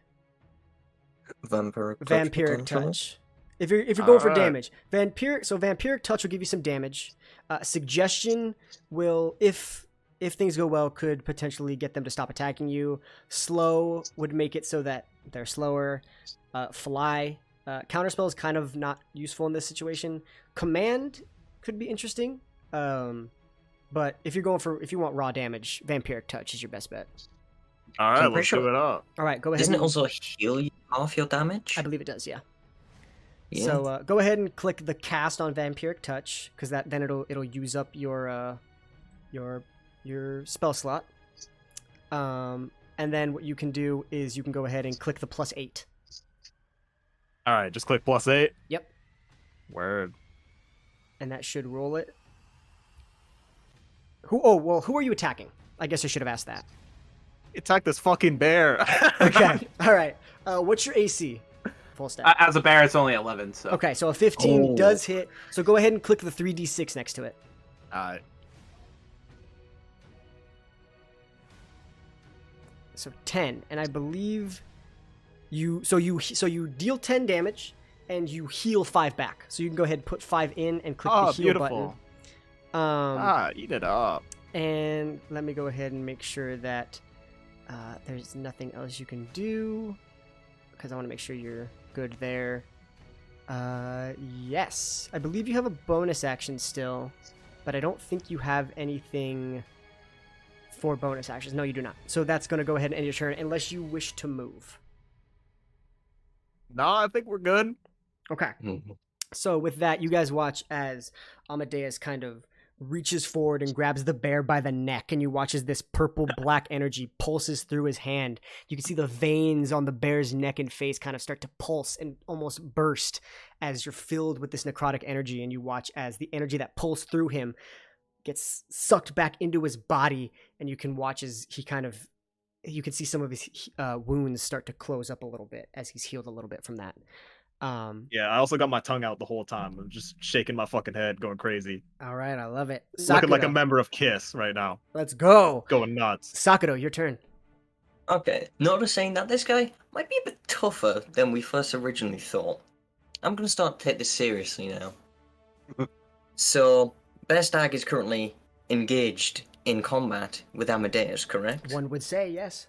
Vampiric Touch. If you're going for
Alright.
damage, Vampiric Touch will give you some damage. Suggestion will, if things go well, could potentially get them to stop attacking you. Slow would make it so that they're slower. Fly, counterspell is kind of not useful in this situation. Command could be interesting. But if you want raw damage, Vampiric Touch is your best bet.
All
I'm
right,
pretty
let's
sure-
do it up.
All right, go ahead.
Doesn't it
and-
also heal you half your damage?
I believe it does. Yeah.
Yeah.
So go ahead and click the cast on Vampiric Touch because then it'll use up your spell slot. And then what you can do is you can go ahead and click the +8.
All right, just click +8.
Yep.
Word.
And that should roll it. Who are you attacking? I guess I should have asked that.
Attack this fucking bear.
Okay. All right. What's your AC? Full stat.
As a bear, it's only 11. So
Okay, so a 15
Oh.
does hit. So go ahead and click the 3d6 next to it.
All right.
So 10, and I believe you deal 10 damage and you heal 5 back. So you can go ahead and put 5 in and click
Oh,
the heal
beautiful.
button.
Eat it up.
And let me go ahead and make sure that there's nothing else you can do because I want to make sure you're good there. Yes, I believe you have a bonus action still, but I don't think you have anything for bonus actions. No, you do not. So that's going to go ahead and end your turn unless you wish to move.
No, I think we're good.
Okay.
Mhm.
So with that, you guys watch as Amadeus kind of reaches forward and grabs the bear by the neck, and you watch as this purple black energy pulses through his hand. You can see the veins on the bear's neck and face kind of start to pulse and almost burst as you're filled with this necrotic energy, and you watch as the energy that pulls through him gets sucked back into his body, and you can watch as you can see some of his wounds start to close up a little bit as he's healed a little bit from that.
Yeah, I also got my tongue out the whole time. I'm just shaking my fucking head, going crazy.
All right, I love it.
Looking like a
Sakato,
member of KISS right now.
let's go.
Going nuts.
Sakato, your turn.
Okay, noticing that this guy might be a bit tougher than we first originally thought. I'm gonna start to take this seriously now. So, Bear Stag is currently engaged in combat with Amadeus, correct?
One would say yes.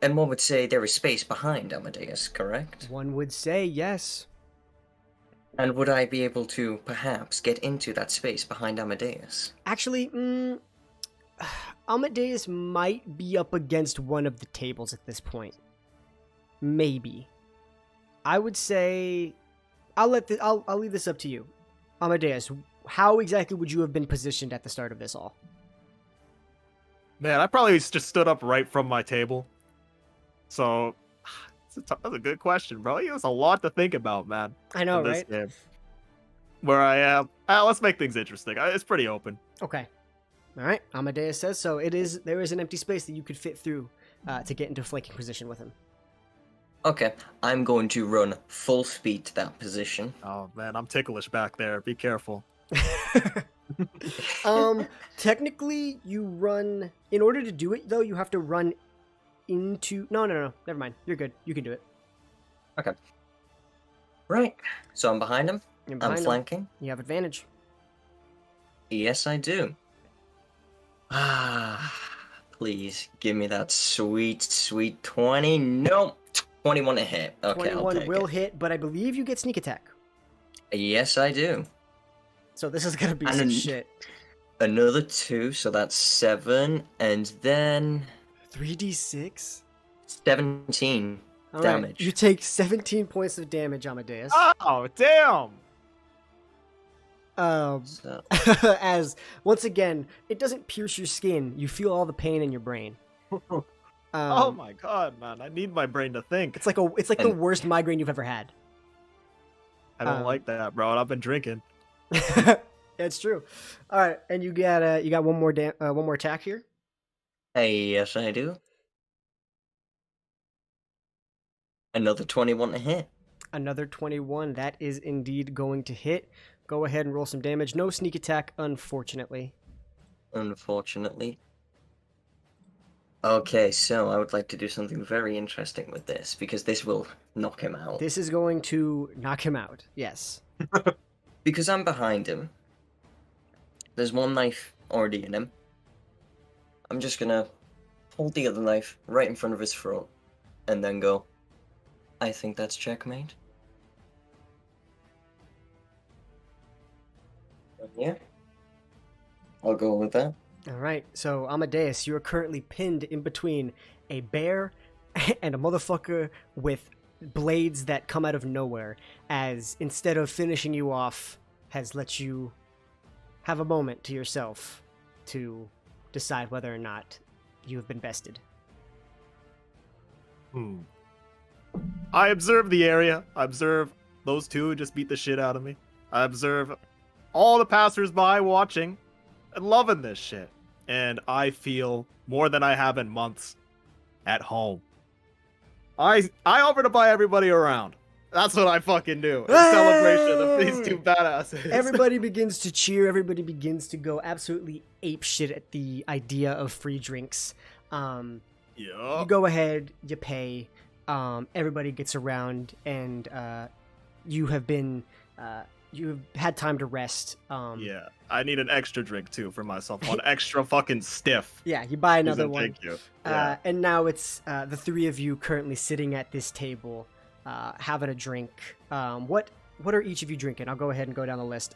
And one would say there is space behind Amadeus, correct?
One would say yes.
And would I be able to perhaps get into that space behind Amadeus?
Actually, Amadeus might be up against one of the tables at this point. Maybe. I would say I'll leave this up to you. Amadeus, how exactly would you have been positioned at the start of this all?
Man, I probably just stood up right from my table. So, that's a good question, bro. There's a lot to think about, man.
I know,
in this
right?
game. Where I am. Let's make things interesting. It's pretty open.
Okay. All right. Amadeus says so. There is an empty space that you could fit through to get into a flanking position with him.
Okay, I'm going to run full speed to that position.
Oh, man, I'm ticklish back there. Be careful.
Technically, you run. In order to do it, though, you have to run into. No. Never mind. You're good. You can do it.
Right, so I'm behind him.
You're
I'm
behind him.
flanking.
You have advantage.
Yes, I do. Please give me that sweet, sweet 20. Nope. 21 to hit. Okay, I'll
21
take
will
it.
hit, but I believe you get sneak attack.
Yes, I do.
So this is gonna be
And
some
an-
shit.
Another 2, so that's 7, and then
3d6.
17.
All right,
Damage.
you take 17 points of damage, Amadeus.
Oh, damn!
So,
As once again, it doesn't pierce your skin. You feel all the pain in your brain.
Oh my god, man! I need my brain to think.
It's like the
And-
worst migraine you've ever had.
I don't like that, bro. And I've been drinking.
It's true. All right, and you got one more attack here.
hey, yes, I do. Another 21 to hit.
Another 21. That is indeed going to hit. Go ahead and roll some damage. No sneak attack, unfortunately.
Unfortunately. Okay, so I would like to do something very interesting with this, because this will knock him out.
This is going to knock him out. Yes.
Because I'm behind him. There's one knife already in him. I'm just gonna hold the other knife right in front of his throat, and then go, I think that's checkmate. Yeah. I'll go with that.
All right. So Amadeus, you are currently pinned in between a bear and a motherfucker with blades that come out of nowhere. As instead of finishing you off, has let you have a moment to yourself to decide whether or not you have been bested.
I observe the area. I observe those two who just beat the shit out of me. I observe all the passersby watching and loving this shit. And I feel more than I have in months at home. I offer to buy everybody around. That's what I fucking do in celebration of these two badasses.
Everybody begins to cheer. Everybody begins to go absolutely apeshit at the idea of free drinks. You go ahead, you pay. Everybody gets around, and you have been you've had time to rest.
Yeah, I need an extra drink too for myself. One extra fucking stiff.
Yeah, you buy another one.
Thank you. Yeah.
And now it's the three of you currently sitting at this table, having a drink. What are each of you drinking? I'll go ahead and go down the list.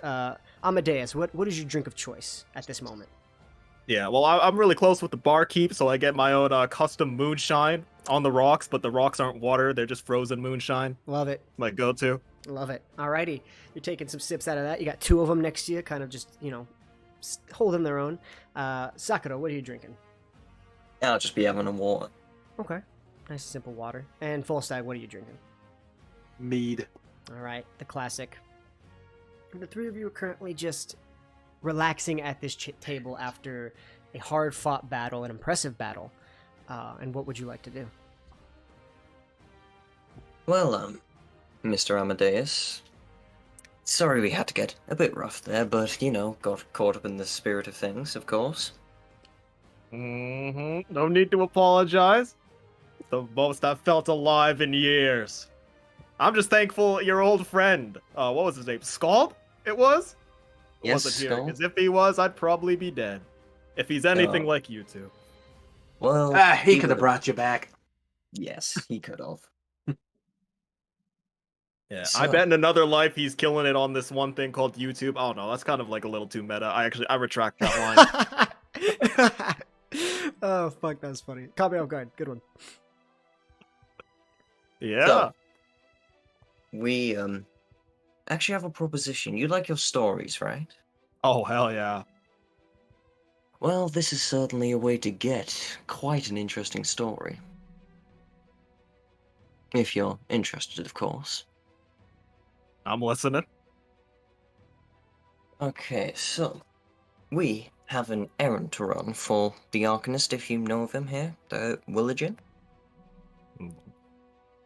Amadeus, what is your drink of choice at this moment?
Yeah, well, I'm really close with the barkeep, so I get my own custom moonshine on the rocks, but the rocks aren't water, they're just frozen moonshine.
Love it.
My go-to.
Love it. Alrighty. You're taking some sips out of that. You got two of them next to you, kind of just, holding their own. Sakura, what are you drinking?
I'll just be having a water.
Okay. Nice simple water. And Volstagg, what are you drinking?
Mead.
Alright, the classic. And the three of you are currently just relaxing at this table after a hard-fought battle, an impressive battle. And what would you like to do?
Well, Mr. Amadeus. Sorry we had to get a bit rough there, but, got caught up in the spirit of things, of course.
No need to apologize. The most I've felt alive in years. I'm just thankful your old friend, what was his name? Scald? It was?
Yes,
Wasn't here,
Skull?
because if he was, I'd probably be dead. If he's anything
Oh.
like you two.
Well,
He could have
would've-
brought you back.
Yes, he could have.
Yeah, I
So-
bet in another life he's killing it on this one thing called YouTube. Oh no, that's kind of like a little too meta. I retract that line.
Oh, fuck, that was funny. Caught me off guard. Good one.
Yeah.
So, we, actually have a proposition. You like your stories, right?
Oh hell yeah.
Well, this is certainly a way to get quite an interesting story. If you're interested, of course.
I'm listening.
Okay, so we have an errand to run for the Arcanist, if you know of him here, the Willigen.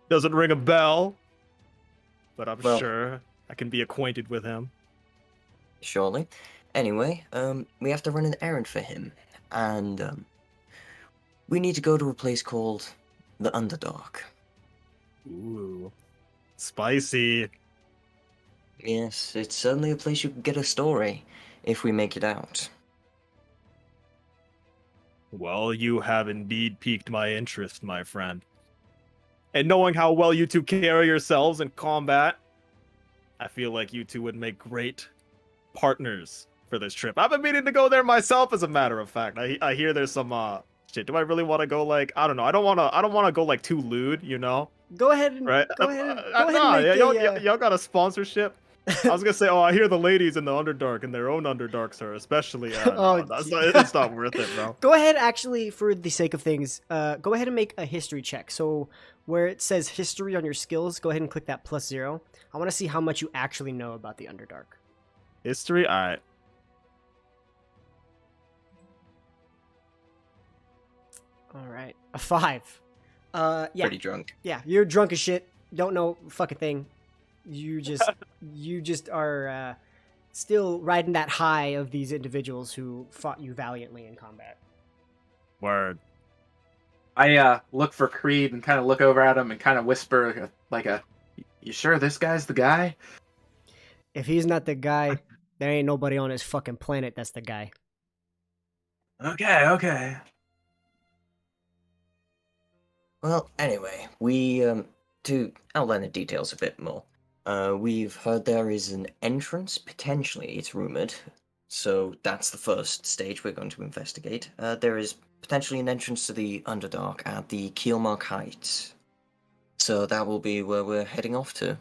Doesn't ring a bell, but I'm
Well-
sure I can be acquainted with him.
Surely. Anyway, we have to run an errand for him, and we need to go to a place called the Underdark.
Ooh. Spicy.
Yes, it's certainly a place you can get a story, if we make it out.
Well, you have indeed piqued my interest, my friend. And knowing how well you two carry yourselves in combat, I feel like you two would make great partners for this trip. I've been meaning to go there myself, as a matter of fact. I hear there's some shit. Do I really want to go like, I don't know. I don't want to go like too lewd,
Go ahead and
Right?
go ahead and
Nah,
make
y'all got a sponsorship. I was gonna say, oh, I hear the ladies in the Underdark and their own Underdarks are especially.
Oh,
No, it's not worth it, bro.
Go ahead, actually, for the sake of things, go ahead and make a history check. So where it says history on your skills, go ahead and click that +0. I want to see how much you actually know about the Underdark.
History, all right.
All right, a 5. Yeah,
Pretty drunk.
yeah, you're drunk as shit. Don't know a fucking thing. You just are still riding that high of these individuals who fought you valiantly in combat.
Word.
I look for Creed and kind of look over at him and kind of whisper "You sure this guy's the guy?"
If he's not the guy, there ain't nobody on this fucking planet that's the guy.
Okay.
Well, anyway, we to outline the details a bit more. We've heard there is an entrance, potentially, it's rumored. So that's the first stage we're going to investigate. There is potentially an entrance to the Underdark at the Keelmark Heights. So that will be where we're heading off to.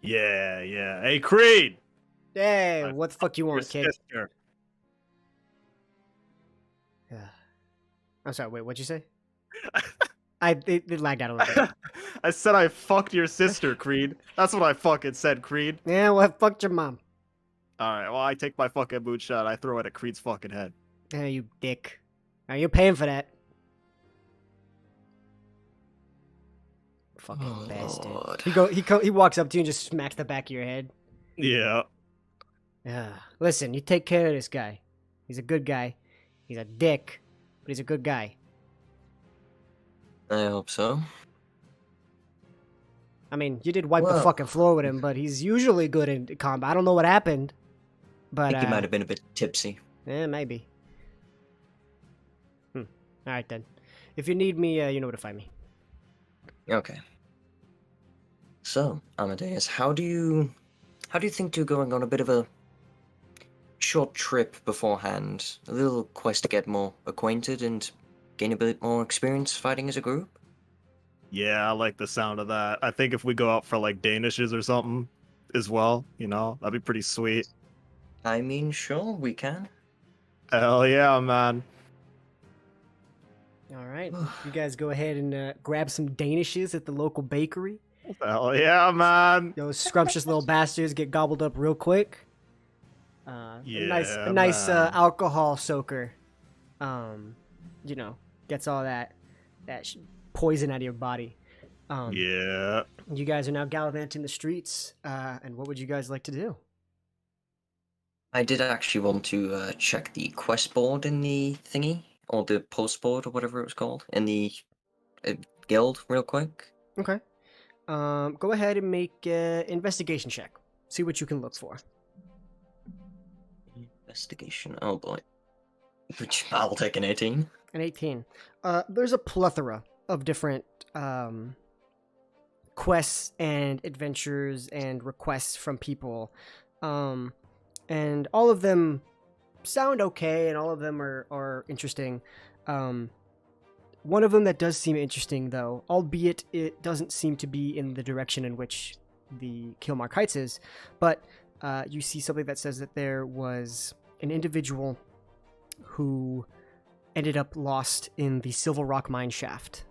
Yeah, yeah. Hey, Creed.
Hey, what the fuck you
Your
want, kid?
sister.
I'm sorry, wait, what'd you say? It lagged out a little bit.
I said I fucked your sister, Creed. That's what I fucking said, Creed.
Yeah, well, fucked your mom.
Alright, well, I take my fucking moonshot, I throw it at Creed's fucking head.
Yeah, you dick. Now you're paying for that. Fucking
Oh,
bastard.
Lord.
He walks up to you and just smacks the back of your head.
Yeah.
Yeah. Listen, you take care of this guy. He's a good guy. He's a dick, but he's a good guy.
I hope so.
I mean, you did wipe the
Well-
fucking floor with him, but he's usually good in combat. I don't know what happened,
I
but
think he might have been a bit tipsy.
yeah, maybe. All right then. If you need me, you know where to find me.
Okay. So, Amadeus, how do you think to going on a bit of a short trip beforehand? A little quest to get more acquainted and gain a bit more experience fighting as a group?
Yeah, I like the sound of that. I think if we go out for like Danishes or something as well, that'd be pretty sweet.
I mean, sure, we can.
Hell yeah, man.
All right, you guys go ahead and grab some Danishes at the local bakery.
Hell yeah, man.
Those scrumptious little bastards get gobbled up real quick. A nice
man.
alcohol soaker. Gets all that poison out of your body.
Yeah.
You guys are now gallivanting the streets. And what would you guys like to do?
I did actually want to check the quest board in the thingy, or the post board, or whatever it was called, in the guild, real quick.
Okay. Go ahead and make an investigation check. See what you can look for.
Investigation, oh boy. Which I'll take an 18.
An 18. There's a plethora of different quests and adventures and requests from people. And all of them sound okay, and all of them are interesting. One of them that does seem interesting, though, albeit it doesn't seem to be in the direction in which the Keelmark Heights is, but you see something that says that there was an individual who ended up lost in the Silver Rock mine shaft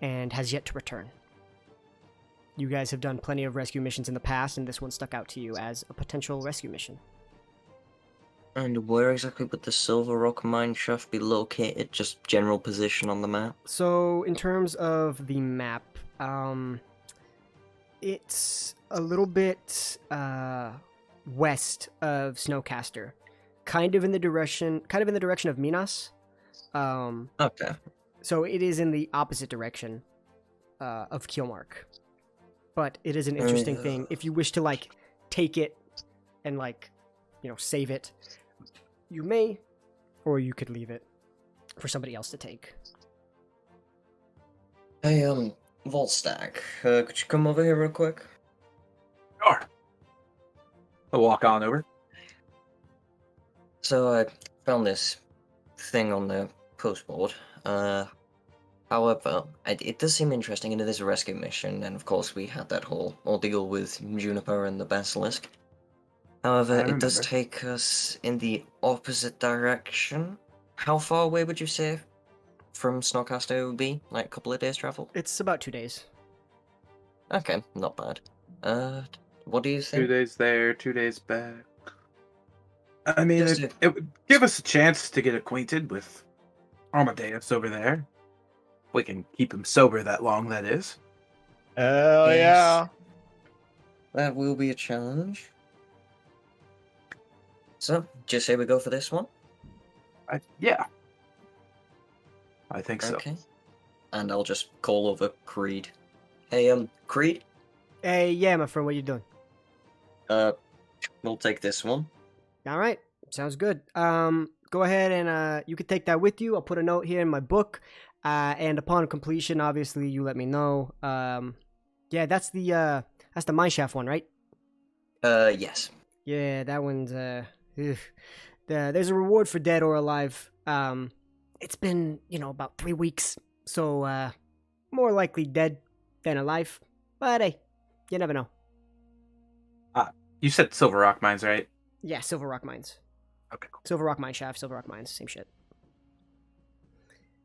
and has yet to return. You guys have done plenty of rescue missions in the past, and this one stuck out to you as a potential rescue mission.
And where exactly would the Silver Rock mine shaft be located? Just general position on the map?
So, in terms of the map, it's a little bit west of Snowcaster, kind of in the direction of Minas.
Okay.
So it is in the opposite direction of Keelmark, but it is an interesting thing. If you wish to take it and save it, you may, or you could leave it for somebody else to take.
Hey, Volstagg, could you come over here real quick?
Sure. I'll walk on over.
So I found this thing on the post board. How However, it does seem interesting, and it is a rescue mission, and of course we had that whole ordeal with Juniper and the Basilisk. However,
I
it does
remember.
take us in the opposite direction. How far away would you say from Snowcaster it would be? Like a couple of days travel?
It's about 2 days.
Okay, not bad. What do you
2
think?
days there, 2 days back. I mean,
Just
it would give us a chance to get acquainted with Amadeus over there. We can keep him sober that long, that is.
Hell
Yes.
yeah.
That will be a challenge. So, just say we go for this one?
Yeah. I think so.
Okay. And I'll just call over Creed. Hey, Creed?
Hey, yeah, my friend, what you doing?
We'll take this one.
All right, sounds good. Go ahead and you can take that with you. I'll put a note here in my book. And upon completion, obviously, you let me know. Yeah, that's the mine shaft one, right?
Yes.
Yeah, that one's there's a reward for dead or alive. It's been, about 3 weeks, so more likely dead than alive. But hey, you never know.
You said Silver Rock Mines, right?
Yeah, Silver Rock Mines.
Okay, cool.
Silver Rock Mine Shaft, Silver Rock Mines, same shit.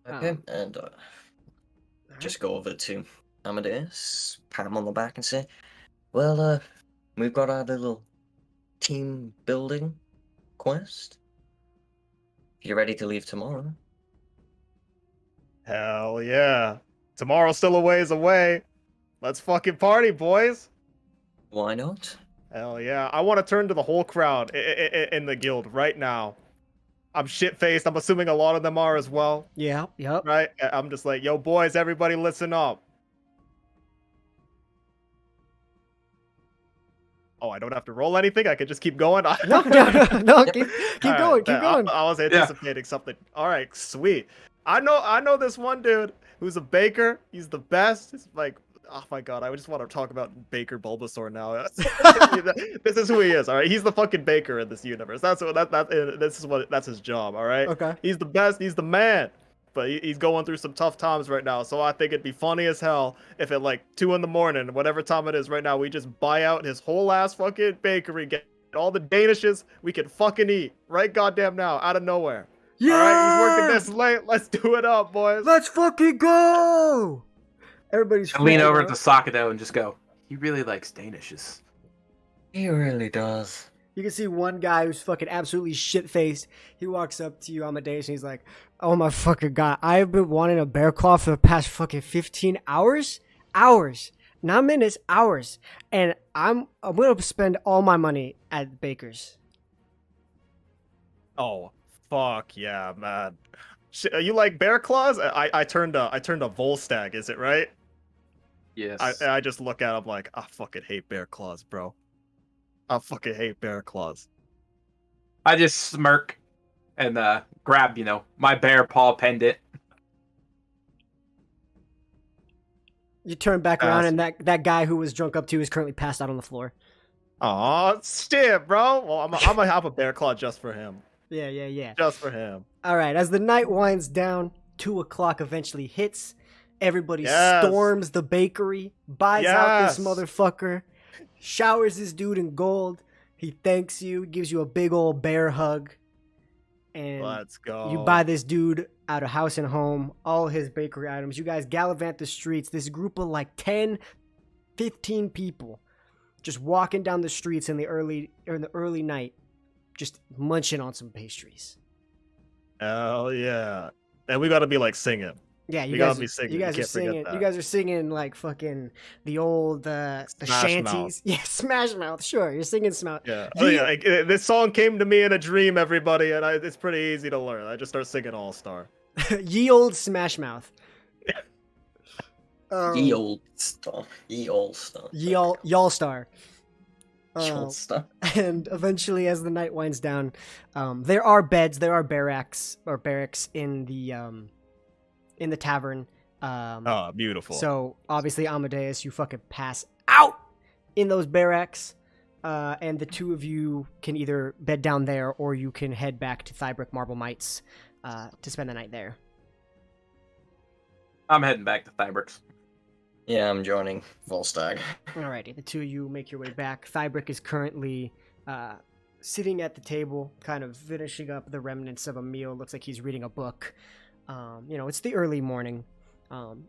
Okay, and just go over to Amadeus, pat him on the back and say, well, we've got our little team building quest. If you're ready to leave tomorrow.
Hell yeah. Tomorrow's still a ways away. Let's fucking party, boys.
Why not?
Hell yeah. I want to turn to the whole crowd in the guild right now. I'm shit-faced. I'm assuming a lot of them are as well,
Yeah, yep.
right? I'm just like, yo, boys, everybody listen up. Oh, I don't have to roll anything? I can just keep going?
No, keep
Yep.
going, keep going.
I was anticipating something. All right, sweet. I know this one dude who's a baker. He's the best. It's like, oh my god, I just want to talk about Baker Bulbasaur now. This is who he is. All right, he's the fucking baker in this universe. That's his job. All right.
Okay.
He's the best. He's the man. But he's going through some tough times right now. So I think it'd be funny as hell if at like 2 a.m, whatever time it is right now, we just buy out his whole ass fucking bakery, get all the danishes we can fucking eat right goddamn now out of nowhere.
Yeah!
All right, he's working this late. Let's do it up, boys.
Let's fucking go! Everybody's
Lean
freaking
over
out.
to Sakado and just go, he really likes Danishes.
He really does.
You can see one guy who's fucking absolutely shit-faced. He walks up to you, Amadeus, and he's like, oh my fucking god, I've been wanting a bear claw for the past fucking 15 hours? Hours. Not minutes, hours. And I'm gonna spend all my money at Baker's.
Oh, fuck yeah, man. You like bear claws? I turned a Volstagg, is it right?
Yes.
I just look at him like, I fucking hate bear claws, bro. I fucking hate bear claws.
I just smirk and grab, my bear paw pendant.
You turn back around, and that guy who was drunk up to you is currently passed out on the floor.
Aw, stiff, bro. Well, I'm gonna have a bear claw just for him.
Yeah.
Just for him.
All right, as the night winds down, 2 o'clock eventually hits. Everybody
Yes.
storms the bakery, buys out this
Yes.
motherfucker, showers this dude in gold. He thanks you, gives you a big old bear hug, and
Let's go.
you buy this dude out of house and home, all his bakery items. You guys gallivant the streets. This group of like 10, 15 people just walking down the streets in the early night, just munching on some pastries.
Hell yeah. And we gotta be like singing.
Yeah, you
We
guys,
gotta be singing.
you guys
You
are
can't forget
singing.
that.
You guys are singing like fucking the old the
Smash
shanties.
Mouth.
Yeah, Smash Mouth. Sure, you're singing Smash.
Yeah. Oh, yeah. Like, this song came to me in a dream, everybody, and it's pretty easy to learn. I just start singing All Star.
Ye old Smash Mouth.
Ye old star. Ye all star.
Y'all star.
Ye all star.
And eventually, as the night winds down, there are beds, there are barracks in the tavern.
Oh, beautiful.
So obviously, Amadeus, you fucking pass out in those barracks, and the two of you can either bed down there or you can head back to Thybrook Marble Mites to spend the night there.
I'm heading back to Thybrix.
Yeah, I'm joining Volstagg.
Alrighty, the two of you make your way back. Thybrick is currently sitting at the table, kind of finishing up the remnants of a meal. Looks like he's reading a book. It's the early morning.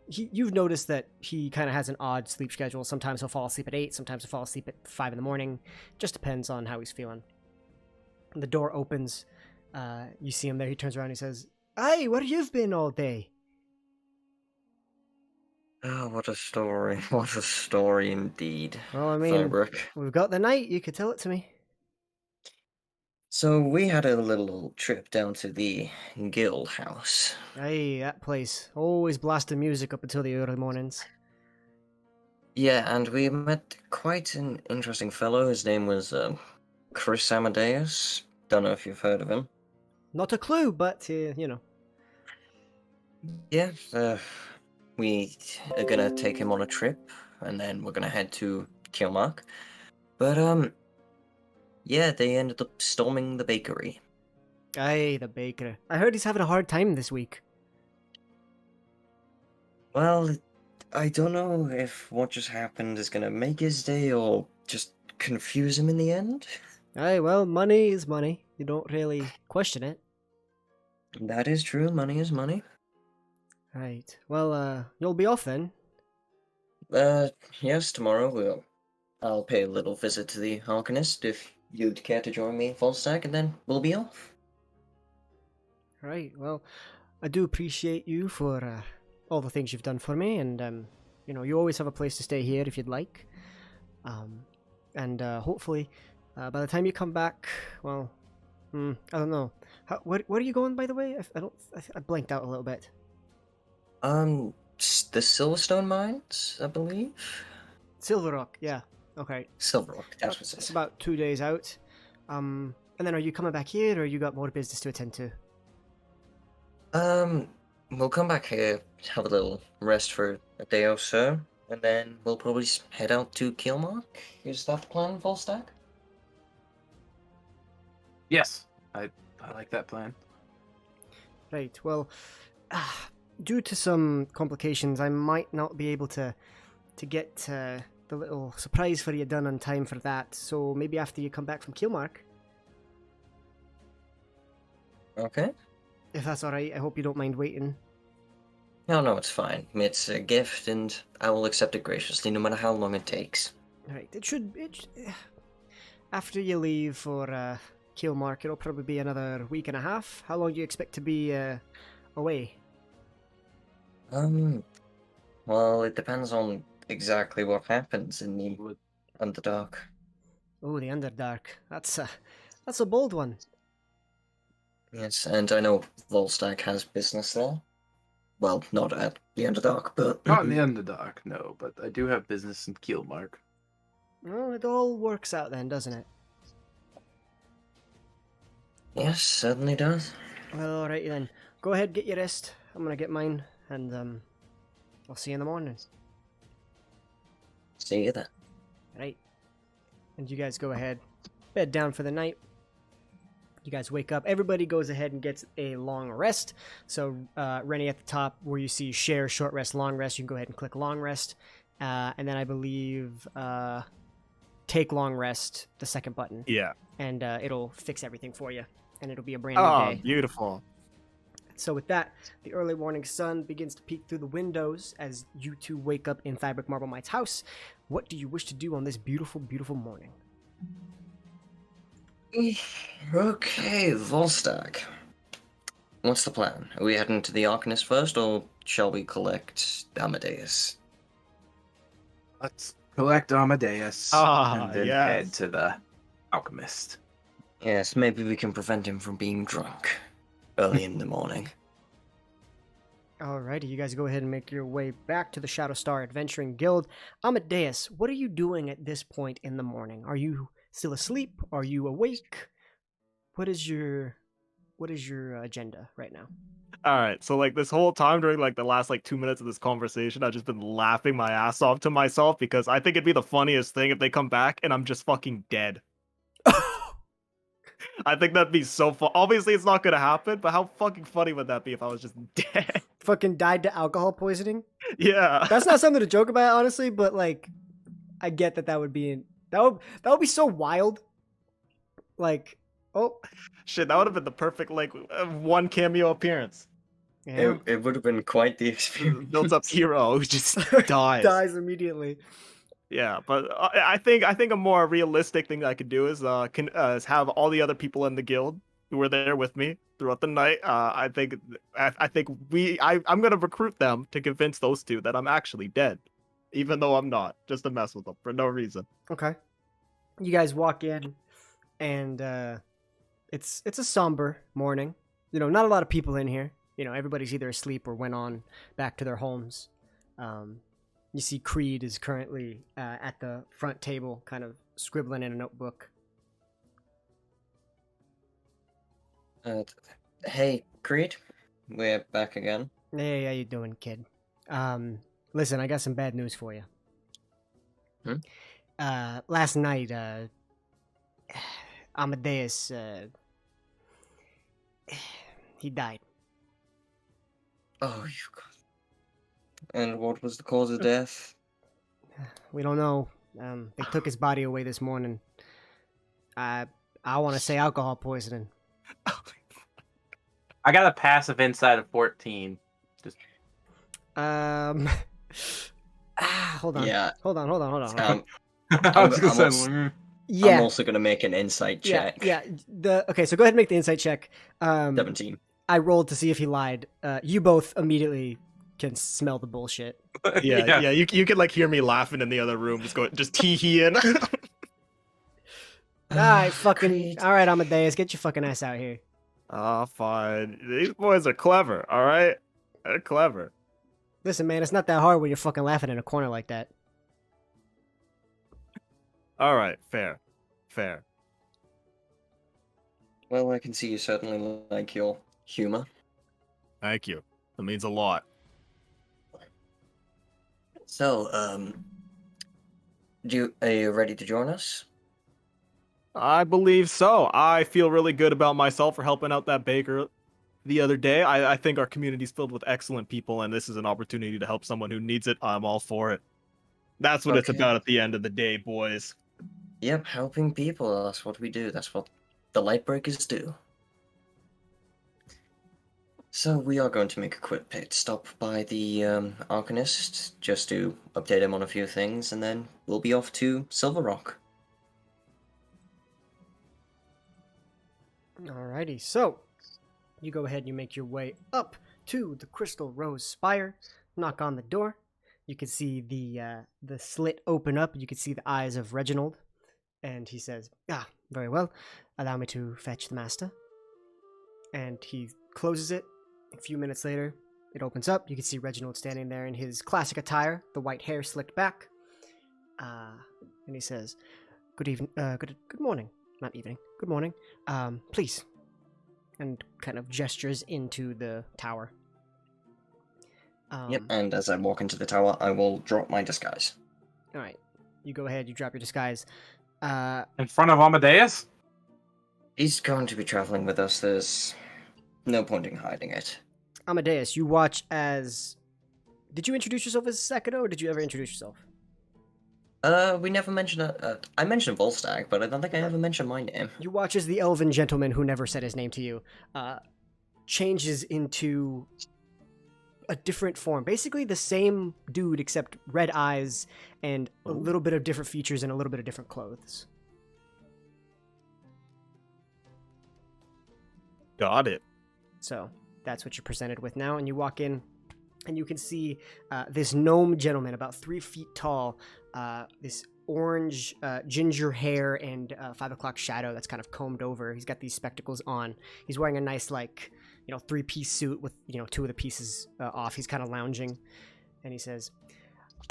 You've noticed that he kind of has an odd sleep schedule. Sometimes he'll fall asleep at 8, sometimes he'll fall asleep at 5 in the morning. Just depends on how he's feeling. The door opens. You see him there. He turns around and he says, "Hey, where you've been all day?"
Oh, what a story. What a story indeed.
Well, I mean,
Thybrick.
we've got the night. You could tell it to me.
So we had a little trip down to the guild house.
Hey, that place. Always blasting music up until the early mornings.
Yeah, and we met quite an interesting fellow. His name was Chris Amadeus. Don't know if you've heard of him.
Not a clue, but,
Yeah, we are gonna take him on a trip, and then we're gonna head to Kilmark. But, yeah, they ended up storming the bakery.
Aye, the baker. I heard he's having a hard time this week.
Well, I don't know if what just happened is gonna make his day or just confuse him in the end.
Aye, well, money is money. You don't really question it.
That is true, money is money.
Right. Well, you'll be off then.
Yes, tomorrow I'll pay a little visit to the Arcanist if you'd care to join me in Volstagg, and then we'll be off.
Right, well, I do appreciate you for all the things you've done for me, and, you always have a place to stay here if you'd like. And hopefully, by the time you come back, well, I don't know. Where are you going, by the way? I blanked out a little bit.
The Silverstone Mines, I believe?
Silver Rock, yeah. Okay.
Silver Rock, that's what it
It's
is.
about 2 days out. And then are you coming back here, or you got more business to attend to?
We'll come back here, have a little rest for a day or so, and then we'll probably head out to Kilmark. Is that the plan, Volstagg?
Yes, I like that plan.
Right, well, due to some complications, I might not be able to get the little surprise for you done on time for that, so maybe after you come back from Kilmark,
Okay.
if that's alright. I hope you don't mind waiting.
No, it's fine. It's a gift, and I will accept it graciously, no matter how long it takes.
Alright, after you leave for Kilmark, it'll probably be another week and a half. How long do you expect to be away?
Well, it depends on exactly what happens in the Underdark.
Oh, the Underdark. That's a bold one.
Yes, and I know Volstagg has business there. Well, not at the Underdark, but...
Not in the Underdark, no, but I do have business in Kilmark.
Well, it all works out then, doesn't it?
Yes, certainly does.
Well, alrighty then. Go ahead, get your rest. I'm gonna get mine, and I'll see you in the morning.
See you then.
Right. And you guys go ahead, bed down for the night. You guys wake up. Everybody goes ahead and gets a long rest. So, Renny at the top, where you see share, short rest, long rest, you can go ahead and click long rest. And then I believe take long rest, the second button.
Yeah.
And it'll fix everything for you. And it'll be a brand new day.
Beautiful.
So with that, the early morning sun begins to peek through the windows as you two wake up in Thybrick Marble Might's house. What do you wish to do on this beautiful, beautiful morning?
Okay, Volstagg. What's the plan? Are we heading to the Arcanist first, or shall we collect Amadeus?
Let's collect Amadeus and then head to the Alchemist.
Yes, maybe we can prevent him from being drunk early in the morning.
Alrighty, you guys go ahead and make your way back to the Shadowstar Adventuring Guild. Amadeus, what are you doing at this point in the morning? Are you still asleep? Are you awake? What is your agenda right now?
All right, so like this whole time during like the last like 2 minutes of this conversation, I've just been laughing my ass off to myself because I think it'd be the funniest thing if they come back and I'm just fucking dead. I think that'd be so fun. Obviously, it's not gonna happen, but how fucking funny would that be if I was just dead?
fucking died to alcohol poisoning.
Yeah.
That's not something to joke about, honestly, but like, I get that would be that would be so wild. Like, oh
Shit, that would have been the perfect like one cameo appearance.
yeah.
It would have been quite the experience.
Builds up hero who just dies.
Dies immediately.
Yeah, but I think a more realistic thing that I could do is have all the other people in the guild who were there with me throughout the night. I think I'm gonna recruit them to convince those two that I'm actually dead, even though I'm not, just to mess with them for no reason.
Okay. You guys walk in, and it's a somber morning. You know, not a lot of people in here. You know, everybody's either asleep or went on back to their homes. You see Creed is currently at the front table, kind of scribbling in a notebook.
Hey, Creed. We're back again.
Hey, how you doing, kid? Listen, I got some bad news for you. Last night, Amadeus, he died.
Oh, you God. And what was the cause of death?
We don't know. They took his body away this morning. I want to say alcohol poisoning.
I got a passive insight of 14. Just
Hold on.
Yeah.
Hold on.
I was
I'm
gonna
also-
say,
Yeah.
I'm also gonna make an insight check.
Yeah. Okay, so go ahead and make the insight check.
17.
I rolled to see if he lied. You both immediately can smell the bullshit.
Yeah. You could like hear me laughing in the other room, just tee-heeing.
Alright, fucking.
Creed.
Alright, Amadeus, get your fucking ass out here.
Ah, fine. These boys are clever. All right, they're clever.
Listen, man, it's not that hard when you're fucking laughing in a corner like that.
All right, fair.
Well, I can see you certainly like your humor.
Thank you. That means a lot.
So, are you ready to join us?
I believe so. I feel really good about myself for helping out that baker the other day. I think our community is filled with excellent people, and this is an opportunity to help someone who needs it. I'm all for it. That's what it's
Okay.
about at the end of the day, boys.
Yep, helping people. That's what we do. That's what the Lightbreakers do. So we are going to make a quick pit stop by the Arcanist, just to update him on a few things, and then we'll be off to Silver Rock.
Alrighty, so you go ahead and you make your way up to the Crystal Rose Spire, knock on the door. You can see the slit open up. You can see the eyes of Reginald, and he says, "Ah, very well. Allow me to fetch the master." And he closes it. A few minutes later, it opens up. You can see Reginald standing there in his classic attire, the white hair slicked back. And he says, "Good evening. Good morning. Not evening. Good morning. Please." And kind of gestures into the tower.
Yep, and as I walk into the tower, I will drop my disguise.
All right. You go ahead. You drop your disguise.
in front of Amadeus?
He's going to be traveling with us. There's no point in hiding it.
Amadeus, you watch as. Did you introduce yourself as Sekiro, or did you ever introduce yourself?
We never mentioned I mentioned Volstagg, but I don't think I ever mentioned my name.
You watch as the elven gentleman who never said his name to you changes into a different form. Basically the same dude, except red eyes and a little bit of different features and a little bit of different clothes.
Got it.
So that's what you're presented with now. And you walk in and you can see this gnome gentleman about 3 feet tall, this orange ginger hair and 5 o'clock shadow that's kind of combed over. He's got these spectacles on. He's wearing a nice, like, 3-piece suit with, 2 of the pieces off. He's kind of lounging. And he says,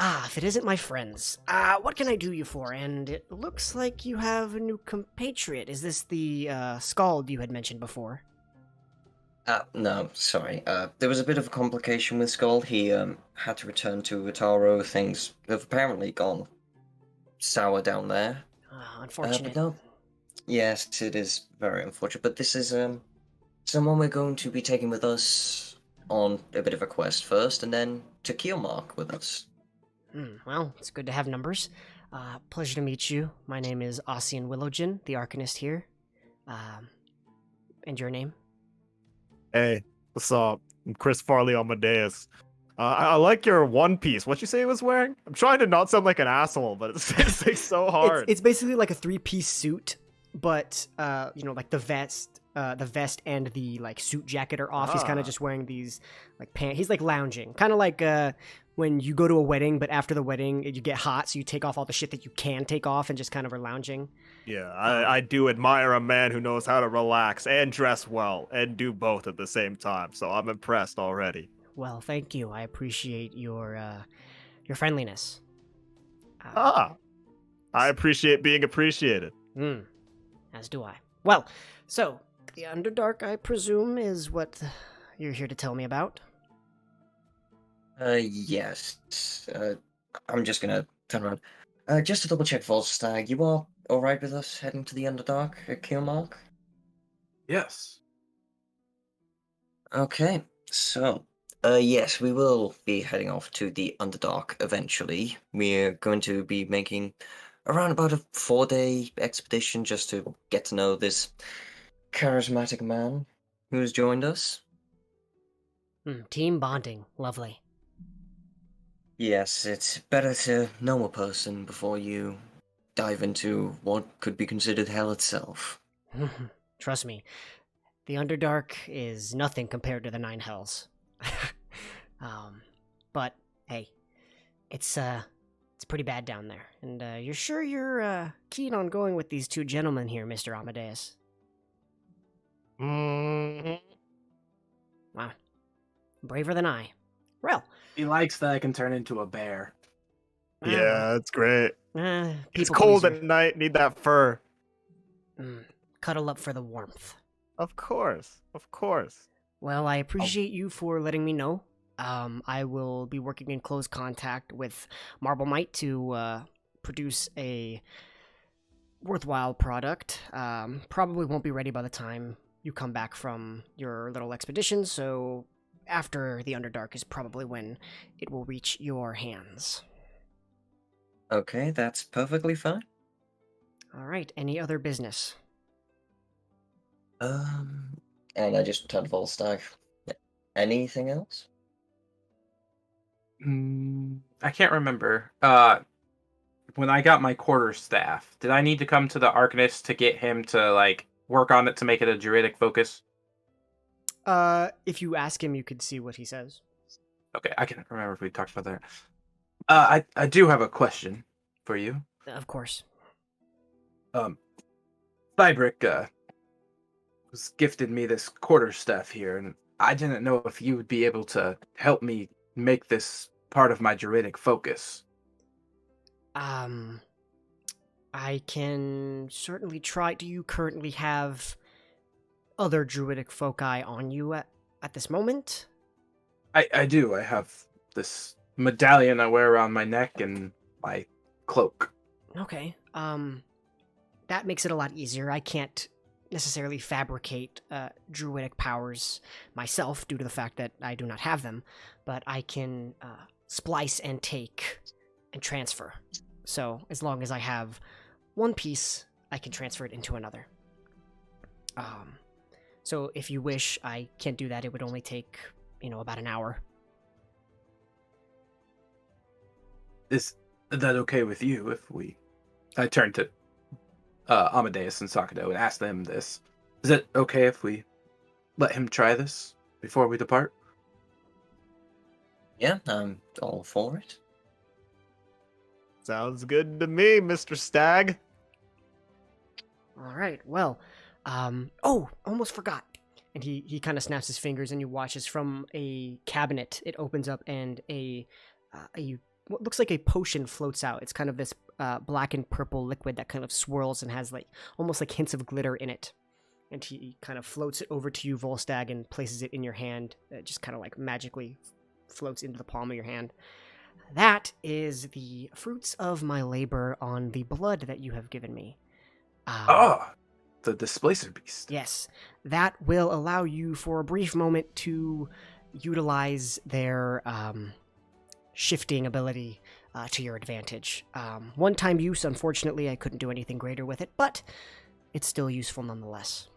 if it isn't my friends, what can I do you for? And it looks like you have a new compatriot. Is this the Scald you had mentioned before?
No, sorry. There was a bit of a complication with Skull. He had to return to Utaro. Things have apparently gone sour down there.
Unfortunate.
But no. Yes, it is very unfortunate. But this is someone we're going to be taking with us on a bit of a quest first, and then to kill Mark with us.
Well, it's good to have numbers. Pleasure to meet you. My name is Ossian Willowgin, the Arcanist here. And your name?
Hey, what's up? I'm Chris Farley Amadeus. I like your one piece. What you say he was wearing? I'm trying to not sound like an asshole, but it's like so hard.
It's basically like a 3-piece suit, but like the vest and the like suit jacket are off. He's kind of just wearing these like pants. He's like lounging, kind of like when you go to a wedding, but after the wedding you get hot, so you take off all the shit that you can take off and just kind of are lounging.
Yeah, I do admire a man who knows how to relax and dress well and do both at the same time. So I'm impressed already.
Well, thank you. I appreciate your friendliness.
I appreciate being appreciated.
As do I. Well, so the Underdark, I presume, is what you're here to tell me about.
Yes. I'm just gonna turn around. Just to double check, Volstagg, you are alright with us heading to the Underdark at Kilmark?
Yes.
Okay, so, yes, we will be heading off to the Underdark eventually. We're going to be making around about a 4-day expedition just to get to know this charismatic man who has joined us.
Team bonding. Lovely.
Yes, it's better to know a person before you dive into what could be considered hell itself.
Trust me, the Underdark is nothing compared to the Nine Hells. But hey, it's pretty bad down there. And you're sure you're keen on going with these two gentlemen here, Mr. Amadeus?
Mm-hmm.
Wow, braver than I. Well,
He likes that I can turn into a bear.
Yeah, it's great. It's
people
cold
pleaser.
at night. Need that fur.
Cuddle up for the warmth.
Of course.
Well, I appreciate you for letting me know. I will be working in close contact with Marble Might to produce a worthwhile product. Probably won't be ready by the time you come back from your little expedition, so after the Underdark is probably when it will reach your hands.
Okay, that's perfectly fine.
Alright, any other business?
And I just turned to Volstagg. Anything else?
I can't remember. When I got my quarterstaff, did I need to come to the Arcanist to get him to like work on it to make it a druidic focus?
If you ask him, you could see what he says.
Okay, I can't remember if we talked about that. I do have a question for you.
Of course.
Cybrick was gifted me this quarterstaff here, and I didn't know if you would be able to help me make this part of my druidic focus.
I can certainly try. Do you currently have other druidic foci on you at this moment?
I do. I have this medallion I wear around my neck and my cloak.
Okay. That makes it a lot easier. I can't necessarily fabricate druidic powers myself due to the fact that I do not have them, but I can splice and take and transfer. So as long as I have one piece, I can transfer it into another. So if you wish, I can do that. It would only take, about an hour.
Is that okay with you if we... I turned to Amadeus and Sakado and asked them this. Is it okay if we let him try this before we depart?
Yeah, I'm all for it.
Sounds good to me, Mr. Stag.
All right. Well, almost forgot. And he kind of snaps his fingers, and you watch as from a cabinet it opens up, and a what looks like a potion floats out. It's kind of this black and purple liquid that kind of swirls and has like almost like hints of glitter in it. And he kind of floats it over to you, Volstagg, and places it in your hand. It just kind of like magically floats into the palm of your hand. That is the fruits of my labor on the blood that you have given me.
The displacer beast.
Yes, that will allow you for a brief moment to utilize their shifting ability to your advantage. One-time use, unfortunately, I couldn't do anything greater with it, but it's still useful nonetheless.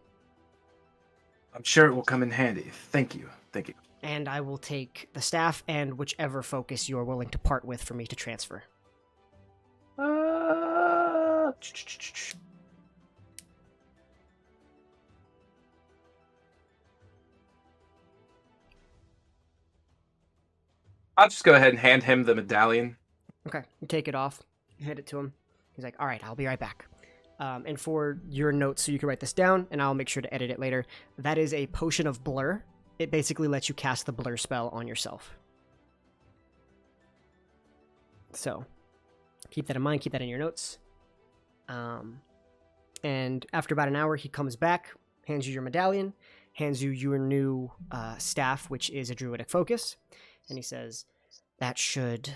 I'm sure it will come in handy. Thank you. Thank you.
And I will take the staff and whichever focus you're willing to part with for me to transfer.
I'll just go ahead and hand him the medallion.
Okay, you take it off, hand it to him. He's like, all right, I'll be right back. And for your notes, so you can write this down, and I'll make sure to edit it later, that is a potion of blur. It basically lets you cast the blur spell on yourself. So, keep that in mind, keep that in your notes. And after about an hour, he comes back, hands you your medallion, hands you your new staff, which is a druidic focus, and he says, that should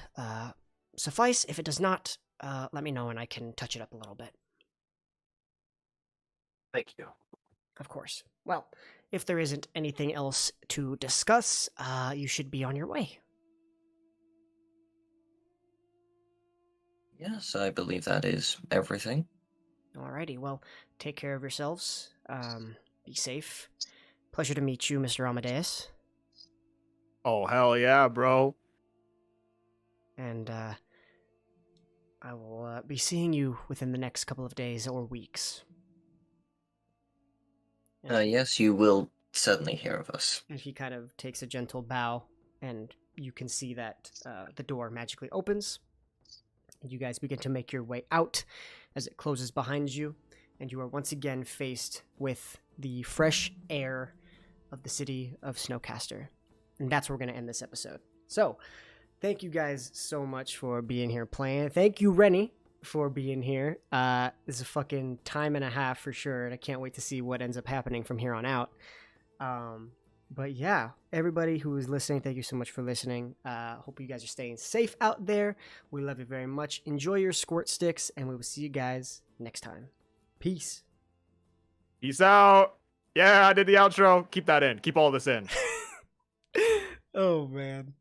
suffice. If it does not, let me know and I can touch it up a little bit.
Thank you.
Of course. Well, if there isn't anything else to discuss, you should be on your way.
Yes, I believe that is everything.
Alrighty, well, take care of yourselves. Be safe. Pleasure to meet you, Mr. Amadeus.
Oh, hell yeah, bro.
And I will be seeing you within the next couple of days or weeks.
Yes, you will certainly hear of us.
And he kind of takes a gentle bow, and you can see that the door magically opens. And you guys begin to make your way out as it closes behind you, and you are once again faced with the fresh air of the city of Snowcaster. And that's where we're going to end this episode. So, thank you guys so much for being here playing. Thank you, Renny, for being here. This is a fucking time and a half for sure, and I can't wait to see what ends up happening from here on out. But yeah, everybody who is listening, thank you so much for listening. Hope you guys are staying safe out there. We love you very much. Enjoy your squirt sticks, and we will see you guys next time. Peace.
Peace out. Yeah, I did the outro. Keep that in. Keep all this in.
Oh, man.